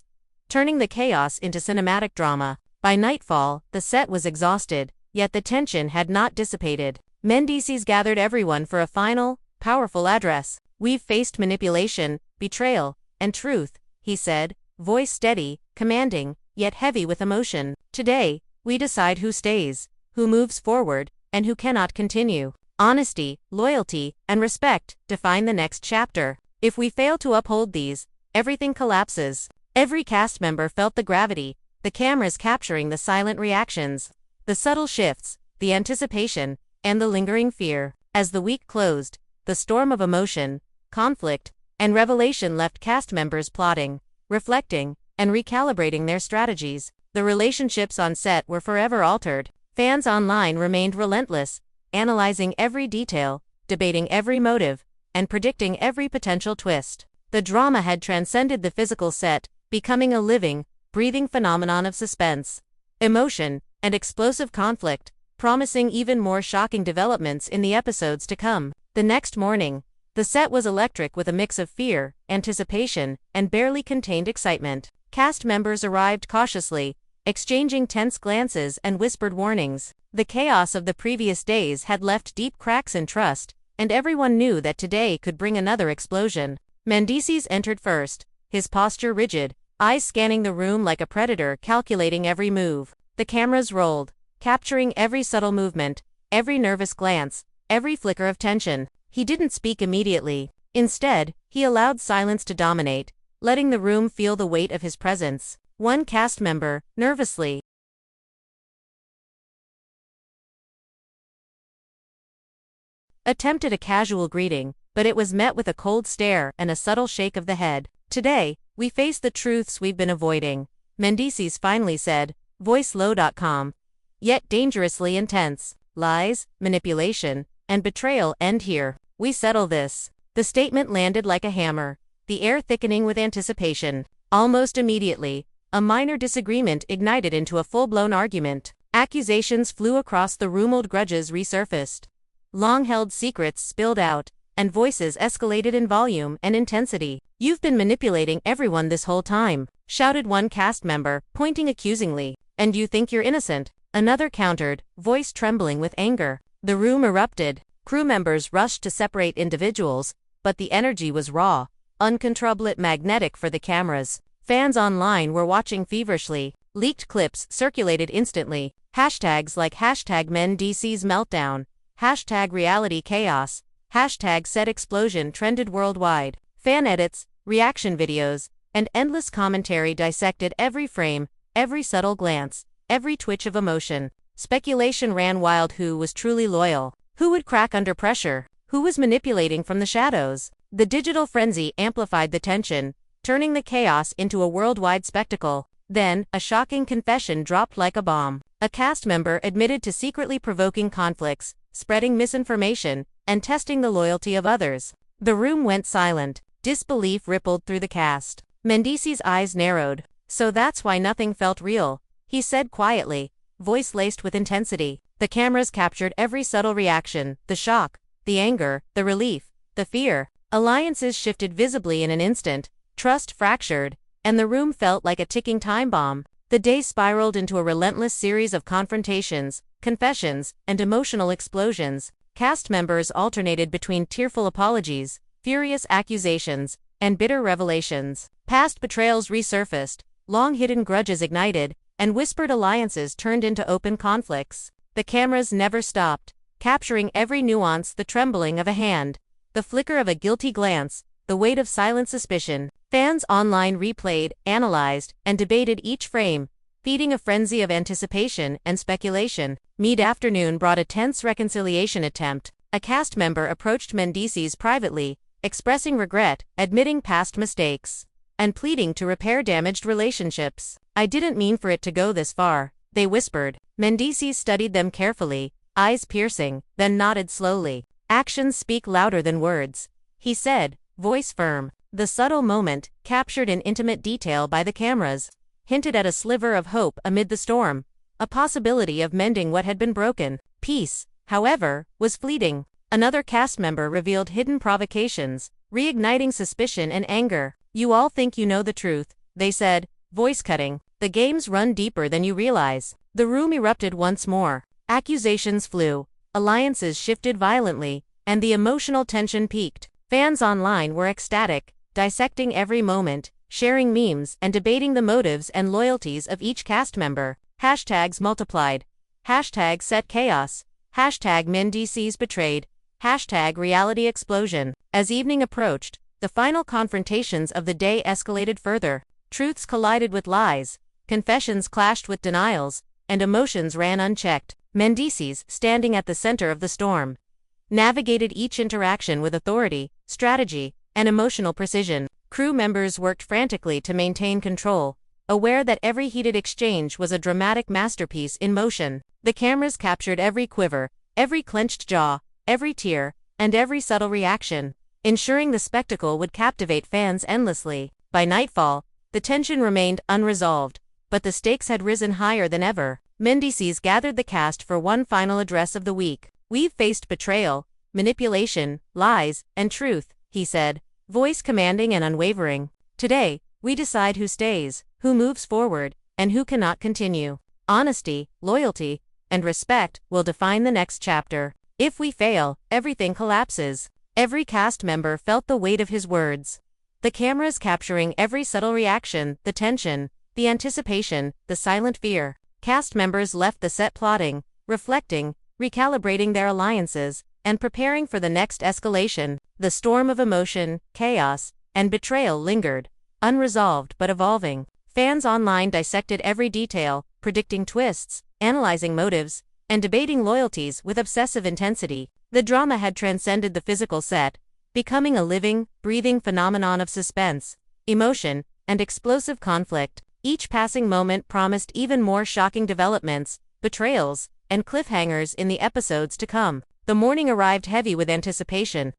A: turning the chaos into cinematic drama. By nightfall, the set was exhausted, yet the tension had not dissipated. Mendeecees gathered everyone for a final, powerful address. We've faced manipulation, betrayal, and truth, he said, voice steady, commanding, yet heavy with emotion. Today, we decide who stays, who moves forward, and who cannot continue. Honesty, loyalty, and respect define the next chapter. If we fail to uphold these, everything collapses. Every cast member felt the gravity, the cameras capturing the silent reactions, the subtle shifts, the anticipation, and the lingering fear. As the week closed, the storm of emotion, conflict, and revelation left cast members plotting, reflecting, and recalibrating their strategies. The relationships on set were forever altered. Fans online remained relentless, analyzing every detail, debating every motive, and predicting every potential twist. The drama had transcended the physical set, becoming a living, breathing phenomenon of suspense, emotion, and explosive conflict, promising even more shocking developments in the episodes to come. The next morning, the set was electric with a mix of fear, anticipation, and barely contained excitement. Cast members arrived cautiously, exchanging tense glances and whispered warnings. The chaos of the previous days had left deep cracks in trust, and everyone knew that today could bring another explosion. Mendeecees entered first, his posture rigid, eyes scanning the room like a predator calculating every move. The cameras rolled, capturing every subtle movement, every nervous glance, every flicker of tension. He didn't speak immediately. Instead, he allowed silence to dominate, letting the room feel the weight of his presence. One cast member, nervously, attempted a casual greeting, but it was met with a cold stare and a subtle shake of the head. Today, we face the truths we've been avoiding, Mendeecees finally said, voice low.com. Yet dangerously intense. Lies, manipulation, and betrayal end here. We settle this. The statement landed like a hammer, the air thickening with anticipation. Almost immediately, a minor disagreement ignited into a full-blown argument. Accusations flew across the room, old grudges resurfaced. Long-held secrets spilled out, and voices escalated in volume and intensity. You've been manipulating everyone this whole time, shouted one cast member, pointing accusingly. And you think you're innocent? Another countered, voice trembling with anger. The room erupted. Crew members rushed to separate individuals, but the energy was raw, uncontrollable, magnetic for the cameras. Fans online were watching feverishly. Leaked clips circulated instantly. Hashtags like hashtag Mendeecees meltdown, hashtag reality chaos, hashtag set explosion trended worldwide. Fan edits, reaction videos, and endless commentary dissected every frame, every subtle glance, every twitch of emotion. Speculation ran wild. Who was truly loyal? Who would crack under pressure? Who was manipulating from the shadows? The digital frenzy amplified the tension, turning the chaos into a worldwide spectacle. Then, a shocking confession dropped like a bomb. A cast member admitted to secretly provoking conflicts, spreading misinformation, and testing the loyalty of others. The room went silent. Disbelief rippled through the cast. Mendeecees' eyes narrowed. So that's why nothing felt real, he said quietly, voice laced with intensity. The cameras captured every subtle reaction, the shock, the anger, the relief, the fear. Alliances shifted visibly in an instant, trust fractured, and the room felt like a ticking time bomb. The day spiraled into a relentless series of confrontations, confessions, and emotional explosions. Cast members alternated between tearful apologies, furious accusations, and bitter revelations. Past betrayals resurfaced, long-hidden grudges ignited, and whispered alliances turned into open conflicts. The cameras never stopped, capturing every nuance: the trembling of a hand, the flicker of a guilty glance, the weight of silent suspicion. Fans online replayed, analyzed, and debated each frame, feeding a frenzy of anticipation and speculation. Mid-afternoon brought a tense reconciliation attempt. A cast member approached Mendeecees privately, expressing regret, admitting past mistakes, and pleading to repair damaged relationships. "I didn't mean for it to go this far," they whispered. Mendeecees studied them carefully, eyes piercing, then nodded slowly. "Actions speak louder than words," he said, voice firm. The subtle moment, captured in intimate detail by the cameras, hinted at a sliver of hope amid the storm, a possibility of mending what had been broken. Peace, however, was fleeting. Another cast member revealed hidden provocations, reigniting suspicion and anger. "You all think you know the truth," they said, voice cutting. "The games run deeper than you realize." The room erupted once more. Accusations flew, alliances shifted violently, and the emotional tension peaked. Fans online were ecstatic, dissecting every moment, sharing memes, and debating the motives and loyalties of each cast member. Hashtags multiplied. Hashtag set chaos. Hashtag Mendeecees betrayed. Hashtag reality explosion. As evening approached, the final confrontations of the day escalated further. Truths collided with lies, confessions clashed with denials, and emotions ran unchecked. Mendeecees, standing at the center of the storm, navigated each interaction with authority, strategy, and emotional precision. Crew members worked frantically to maintain control, aware that every heated exchange was a dramatic masterpiece in motion. The cameras captured every quiver, every clenched jaw, every tear, and every subtle reaction, ensuring the spectacle would captivate fans endlessly. By nightfall, the tension remained unresolved, but the stakes had risen higher than ever. Mendeecees gathered the cast for one final address of the week. "We've faced betrayal, manipulation, lies, and truth," he said, voice commanding and unwavering. "Today, we decide who stays, who moves forward, and who cannot continue. Honesty, loyalty, and respect will define the next chapter. If we fail, everything collapses." Every cast member felt the weight of his words. The cameras capturing every subtle reaction, the tension, the anticipation, the silent fear. Cast members left the set plotting, reflecting, recalibrating their alliances, and preparing for the next escalation. The storm of emotion, chaos, and betrayal lingered, unresolved but evolving. Fans online dissected every detail, predicting twists, analyzing motives, and debating loyalties with obsessive intensity. The drama had transcended the physical set, becoming a living, breathing phenomenon of suspense, emotion, and explosive conflict. Each passing moment promised even more shocking developments, betrayals, and cliffhangers in the episodes to come. The morning arrived heavy with anticipation,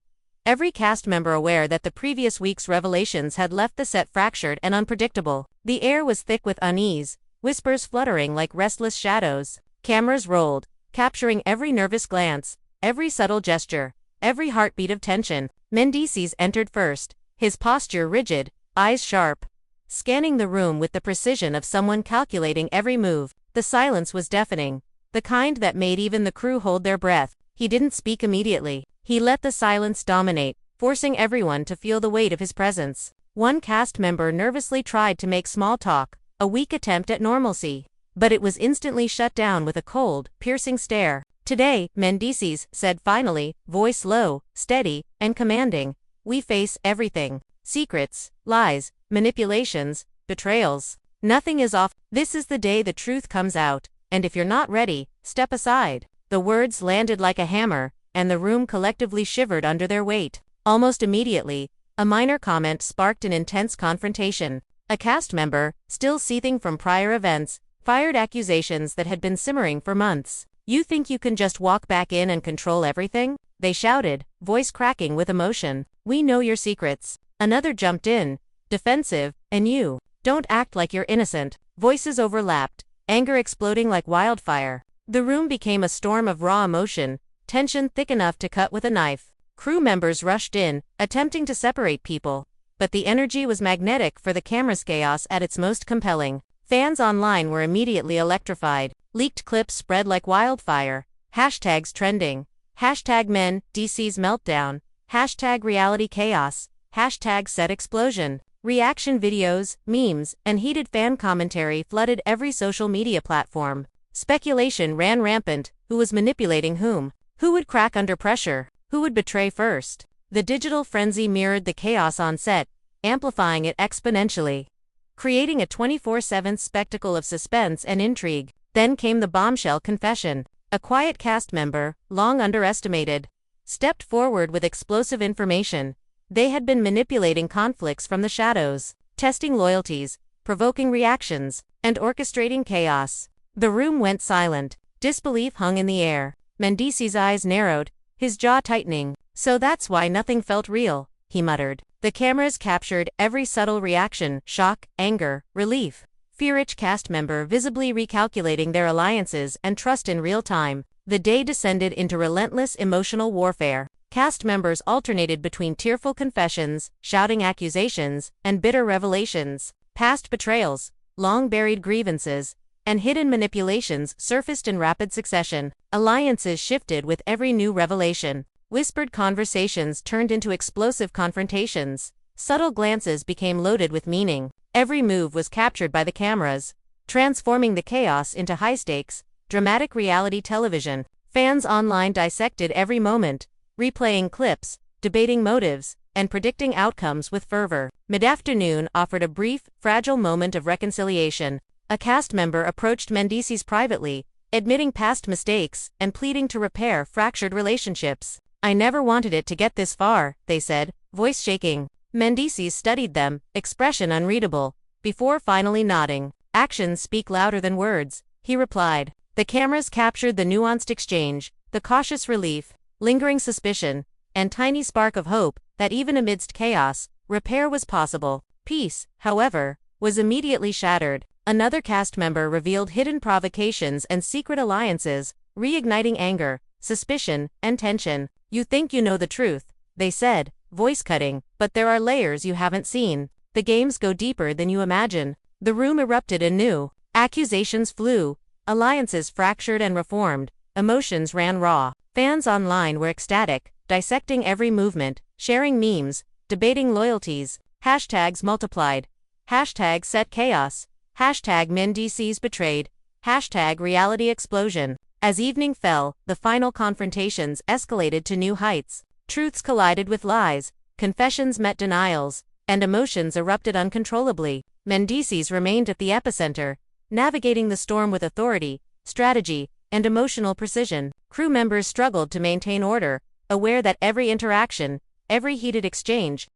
A: every cast member aware that the previous week's revelations had left the set fractured and unpredictable. The air was thick with unease, whispers fluttering like restless shadows. Cameras rolled, capturing every nervous glance, every subtle gesture, every heartbeat of tension. Mendeecees entered first, his posture rigid, eyes sharp, scanning the room with the precision of someone calculating every move. The silence was deafening, the kind that made even the crew hold their breath. He didn't speak immediately. He let the silence dominate, forcing everyone to feel the weight of his presence. One cast member nervously tried to make small talk, a weak attempt at normalcy, but it was instantly shut down with a cold, piercing stare. "Today," Mendeecees said finally, voice low, steady, and commanding, "we face everything. Secrets, lies, manipulations, betrayals. Nothing is off. This is the day the truth comes out, and if you're not ready, step aside." The words landed like a hammer, and the room collectively shivered under their weight. Almost immediately, a minor comment sparked an intense confrontation. A cast member, still seething from prior events, fired accusations that had been simmering for months. "You think you can just walk back in and control everything?" they shouted, voice cracking with emotion. "We know your secrets." Another jumped in, defensive, "And you, don't act like you're innocent." Voices overlapped, anger exploding like wildfire. The room became a storm of raw emotion, tension thick enough to cut with a knife. Crew members rushed in, attempting to separate people, but the energy was magnetic for the camera's chaos at its most compelling. Fans online were immediately electrified. Leaked clips spread like wildfire. Hashtags trending. Hashtag Mendeecees meltdown. Hashtag reality chaos. Hashtag set explosion. Reaction videos, memes, and heated fan commentary flooded every social media platform. Speculation ran rampant: who was manipulating whom? Who would crack under pressure? Who would betray first? The digital frenzy mirrored the chaos on set, amplifying it exponentially, creating a 24/7 spectacle of suspense and intrigue. Then came the bombshell confession. A quiet cast member, long underestimated, stepped forward with explosive information. They had been manipulating conflicts from the shadows, testing loyalties, provoking reactions, and orchestrating chaos. The room went silent. Disbelief hung in the air. Mendeecees' eyes narrowed, his jaw tightening. "So that's why nothing felt real," he muttered. The cameras captured every subtle reaction: shock, anger, relief. Fear-rich cast member visibly recalculating their alliances and trust in real time. The day descended into relentless emotional warfare. Cast members alternated between tearful confessions, shouting accusations, and bitter revelations. Past betrayals, long-buried grievances, and hidden manipulations surfaced in rapid succession. Alliances shifted with every new revelation. Whispered conversations turned into explosive confrontations. Subtle glances became loaded with meaning. Every move was captured by the cameras, transforming the chaos into high-stakes, dramatic reality television. Fans online dissected every moment, replaying clips, debating motives, and predicting outcomes with fervor. Mid-afternoon offered a brief, fragile moment of reconciliation. A cast member approached Mendeecees privately, admitting past mistakes and pleading to repair fractured relationships. "I never wanted it to get this far," they said, voice shaking. Mendeecees studied them, expression unreadable, before finally nodding. "Actions speak louder than words," he replied. The cameras captured the nuanced exchange, the cautious relief, lingering suspicion, and tiny spark of hope that even amidst chaos, repair was possible. Peace, however, was immediately shattered. Another cast member revealed hidden provocations and secret alliances, reigniting anger, suspicion, and tension. "You think you know the truth," they said, voice cutting, "but there are layers you haven't seen. The games go deeper than you imagine." The room erupted anew. Accusations flew, alliances fractured and reformed, emotions ran raw. Fans online were ecstatic, dissecting every movement, sharing memes, debating loyalties. Hashtags multiplied. Hashtag set chaos. Hashtag Mendeecees betrayed. Hashtag reality explosion. As evening fell, the final confrontations escalated to new heights. Truths collided with lies, confessions met denials, and emotions erupted uncontrollably. Mendeecees remained at the epicenter, navigating the storm with authority, strategy, and emotional precision. Crew members struggled to maintain order, aware that every interaction, every heated exchange,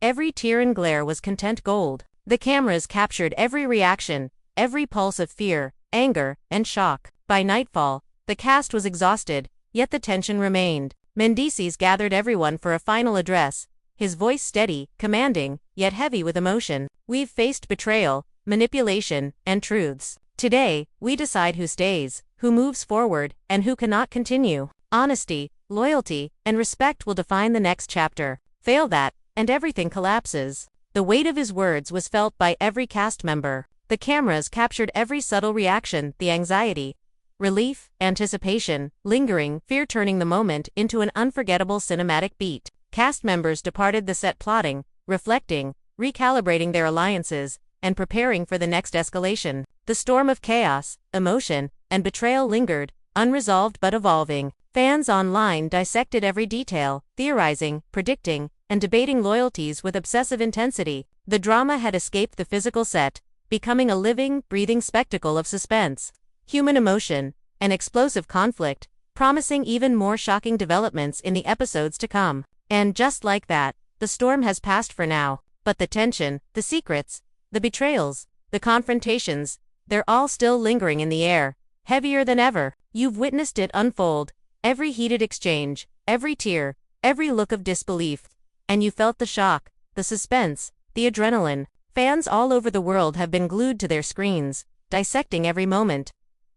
A: every tear and glare was content gold. The cameras captured every reaction, every pulse of fear, anger, and shock. By nightfall, the cast was exhausted, yet the tension remained. Mendeecees gathered everyone for a final address, his voice steady, commanding, yet heavy with emotion. "We've faced betrayal, manipulation, and truths. Today, we decide who stays, who moves forward, and who cannot continue. Honesty, loyalty, and respect will define the next chapter. Fail that, and everything collapses." The weight of his words was felt by every cast member. The cameras captured every subtle reaction, the anxiety, relief, anticipation, lingering fear, turning the moment into an unforgettable cinematic beat. Cast members departed the set plotting, reflecting, recalibrating their alliances, and preparing for the next escalation. The storm of chaos, emotion, and betrayal lingered, unresolved but evolving. Fans online dissected every detail, theorizing, predicting, and debating loyalties with obsessive intensity. The drama had escaped the physical set, becoming a living, breathing spectacle of suspense, human emotion, and explosive conflict, promising even more shocking developments in the episodes to come. And just like that, the storm has passed for now. But the tension, the secrets, the betrayals, the confrontations, they're all still lingering in the air, heavier than ever. You've witnessed it unfold, every heated exchange, every tear, every look of disbelief. And you felt the shock, the suspense, the adrenaline. Fans all over the world have been glued to their screens, dissecting every moment,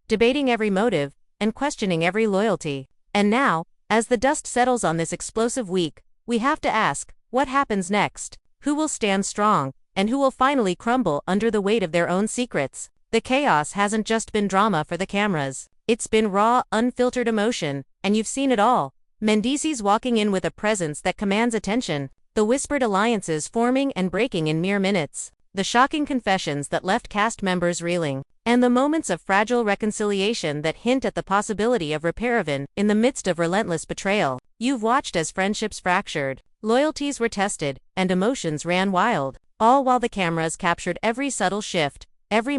A: debating every motive, and questioning every loyalty. And now, as the dust settles on this explosive week, we have to ask, what happens next? Who will stand strong, and who will finally crumble under the weight of their own secrets? The chaos hasn't just been drama for the cameras. It's been raw, unfiltered emotion, and you've seen it all. Mendeecees walking in with a presence that commands attention, The whispered alliances forming and breaking in mere minutes. The shocking confessions that left cast members reeling. And the moments of fragile reconciliation that hint at the possibility of repair even in the midst of relentless betrayal. You've watched as friendships fractured, loyalties were tested, and emotions ran wild. All while the cameras captured every subtle shift, every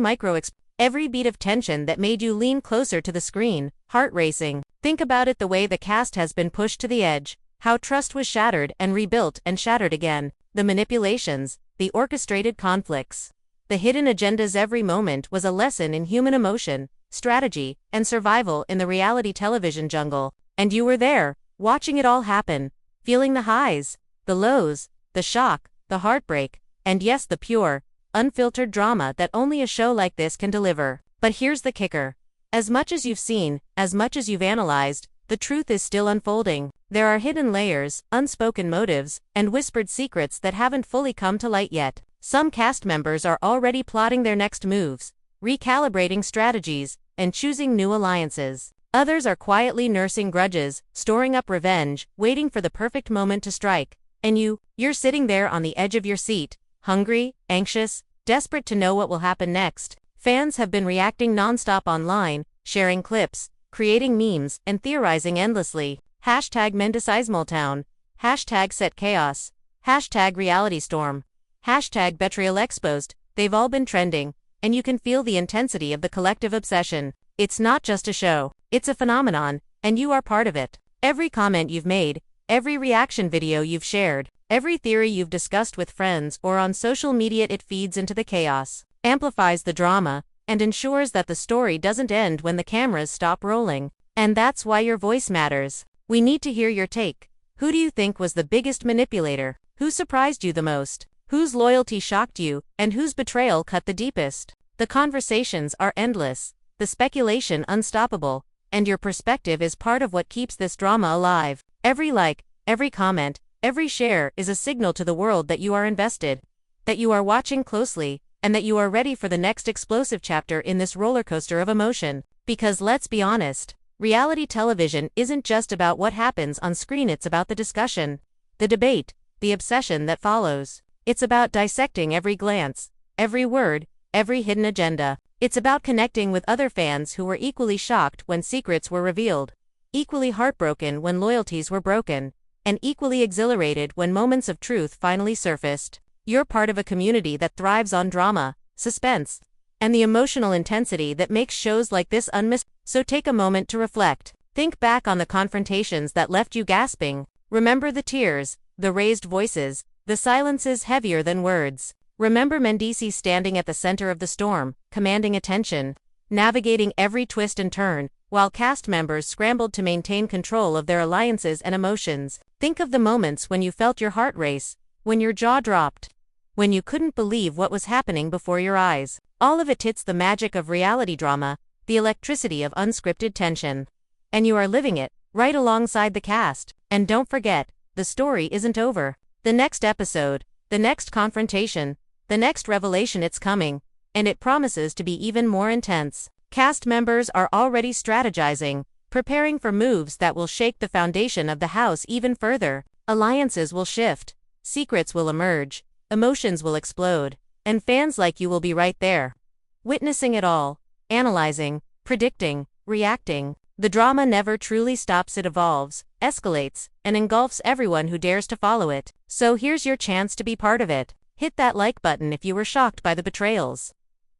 A: every beat of tension that made you lean closer to the screen, heart racing. Think about it, the way the cast has been pushed to the edge, how trust was shattered and rebuilt and shattered again, the manipulations, the orchestrated conflicts, the hidden agendas. Every moment was a lesson in human emotion, strategy, and survival in the reality television jungle. And you were there, watching it all happen, feeling the highs, the lows, the shock, the heartbreak, and yes, the pure, unfiltered drama that only a show like this can deliver. But here's the kicker. As much as you've seen, as much as you've analyzed, the truth is still unfolding. There are hidden layers, unspoken motives, and whispered secrets that haven't fully come to light yet. Some cast members are already plotting their next moves, recalibrating strategies, and choosing new alliances. Others are quietly nursing grudges, storing up revenge, waiting for the perfect moment to strike. And you're sitting there on the edge of your seat, hungry, anxious, desperate to know what will happen next. Fans have been reacting nonstop online, sharing clips, creating memes, and theorizing endlessly. Hashtag Mendeecees, hashtag Set Chaos, hashtag Reality Storm, hashtag Betrayal Exposed. They've all been trending, and you can feel the intensity of the collective obsession. It's not just a show, it's a phenomenon, and you are part of it. Every comment you've made, every reaction video you've shared, every theory you've discussed with friends or on social media, it feeds into the chaos, amplifies the drama, and ensures that the story doesn't end when the cameras stop rolling. And that's why your voice matters. We need to hear your take. Who do you think was the biggest manipulator? Who surprised you the most? Whose loyalty shocked you, and whose betrayal cut the deepest? The conversations are endless, the speculation unstoppable, and your perspective is part of what keeps this drama alive. Every like, every comment, every share is a signal to the world that you are invested, that you are watching closely, and that you are ready for the next explosive chapter in this rollercoaster of emotion. Because let's be honest, reality television isn't just about what happens on screen, it's about the discussion, the debate, the obsession that follows. It's about dissecting every glance, every word, every hidden agenda. It's about connecting with other fans who were equally shocked when secrets were revealed, equally heartbroken when loyalties were broken, and equally exhilarated when moments of truth finally surfaced. You're part of a community that thrives on drama, suspense, and the emotional intensity that makes shows like this unmissable. So take a moment to reflect. Think back on the confrontations that left you gasping. Remember the tears, the raised voices, the silences heavier than words. Remember Mendeecees standing at the center of the storm, commanding attention, navigating every twist and turn, while cast members scrambled to maintain control of their alliances and emotions. Think of the moments when you felt your heart race, when your jaw dropped, when you couldn't believe what was happening before your eyes. All of it hits the magic of reality drama, the electricity of unscripted tension. And you are living it, right alongside the cast. And don't forget, the story isn't over. The next episode, the next confrontation, the next revelation, it's coming, and it promises to be even more intense. Cast members are already strategizing, preparing for moves that will shake the foundation of the house even further. Alliances will shift, secrets will emerge, emotions will explode, and fans like you will be right there, witnessing it all, analyzing, predicting, reacting. The drama never truly stops, it evolves, escalates, and engulfs everyone who dares to follow it. So here's your chance to be part of it. Hit that like button if you were shocked by the betrayals,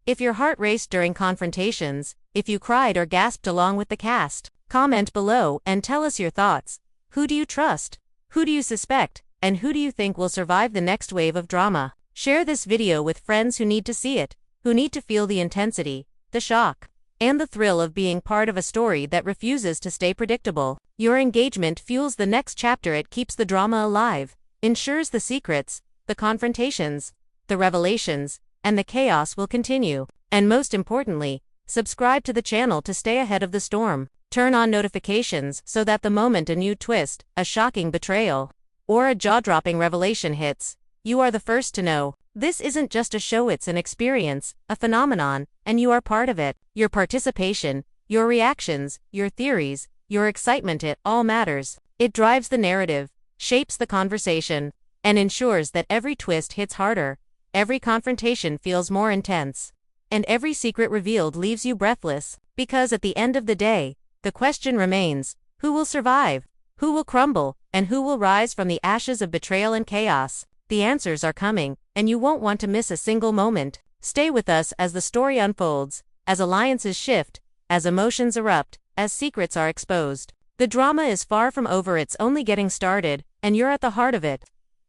A: if your heart raced during confrontations, if you cried or gasped along with the cast. Comment below and tell us your thoughts. Who do you trust? Who do you suspect? And who do you think will survive the next wave of drama? Share this video with friends who need to see it, who need to feel the intensity, the shock, and the thrill of being part of a story that refuses to stay predictable. Your engagement fuels the next chapter, it keeps the drama alive, ensures the secrets, the confrontations, the revelations, and the chaos will continue. And most importantly, subscribe to the channel to stay ahead of the storm. Turn on notifications so that the moment a new twist, a shocking betrayal, or a jaw-dropping revelation hits, you are the first to know. This isn't just a show, it's an experience, a phenomenon, and you are part of it. Your participation, your reactions, your theories, your excitement, it all matters. It drives the narrative, shapes the conversation, and ensures that every twist hits harder, every confrontation feels more intense, and every secret revealed leaves you breathless, because at the end of the day, the question remains: who will survive? Who will crumble? And who will rise from the ashes of betrayal and chaos? The answers are coming, and you won't want to miss a single moment. Stay with us as the story unfolds, as alliances shift, as emotions erupt, as secrets are exposed. The drama is far from over, it's only getting started, and you're at the heart of it,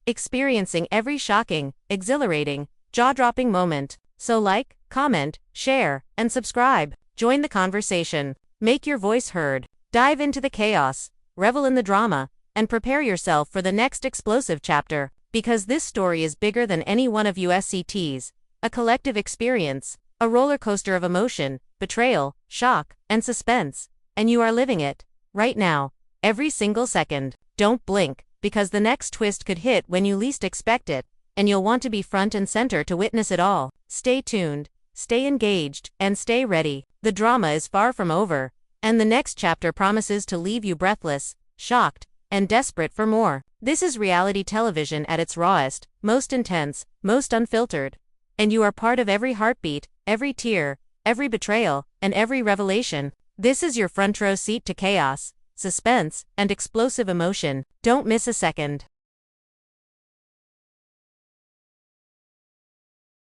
A: experiencing every shocking, exhilarating, jaw-dropping moment. So like, comment, share, and subscribe. Join the conversation. Make your voice heard. Dive into the chaos, revel in the drama, and prepare yourself for the next explosive chapter. Because this story is bigger than any one of USCT's, a collective experience, a roller coaster of emotion, betrayal, shock, and suspense. And you are living it, right now, every single second. Don't blink, because the next twist could hit when you least expect it, and you'll want to be front and center to witness it all. Stay tuned, stay engaged, and stay ready. The drama is far from over, and the next chapter promises to leave you breathless, shocked, and desperate for more. This is reality television at its rawest, most intense, most unfiltered. And you are part of every heartbeat, every tear, every betrayal, and every revelation. This is your front row seat to chaos, suspense, and explosive emotion. Don't miss a second.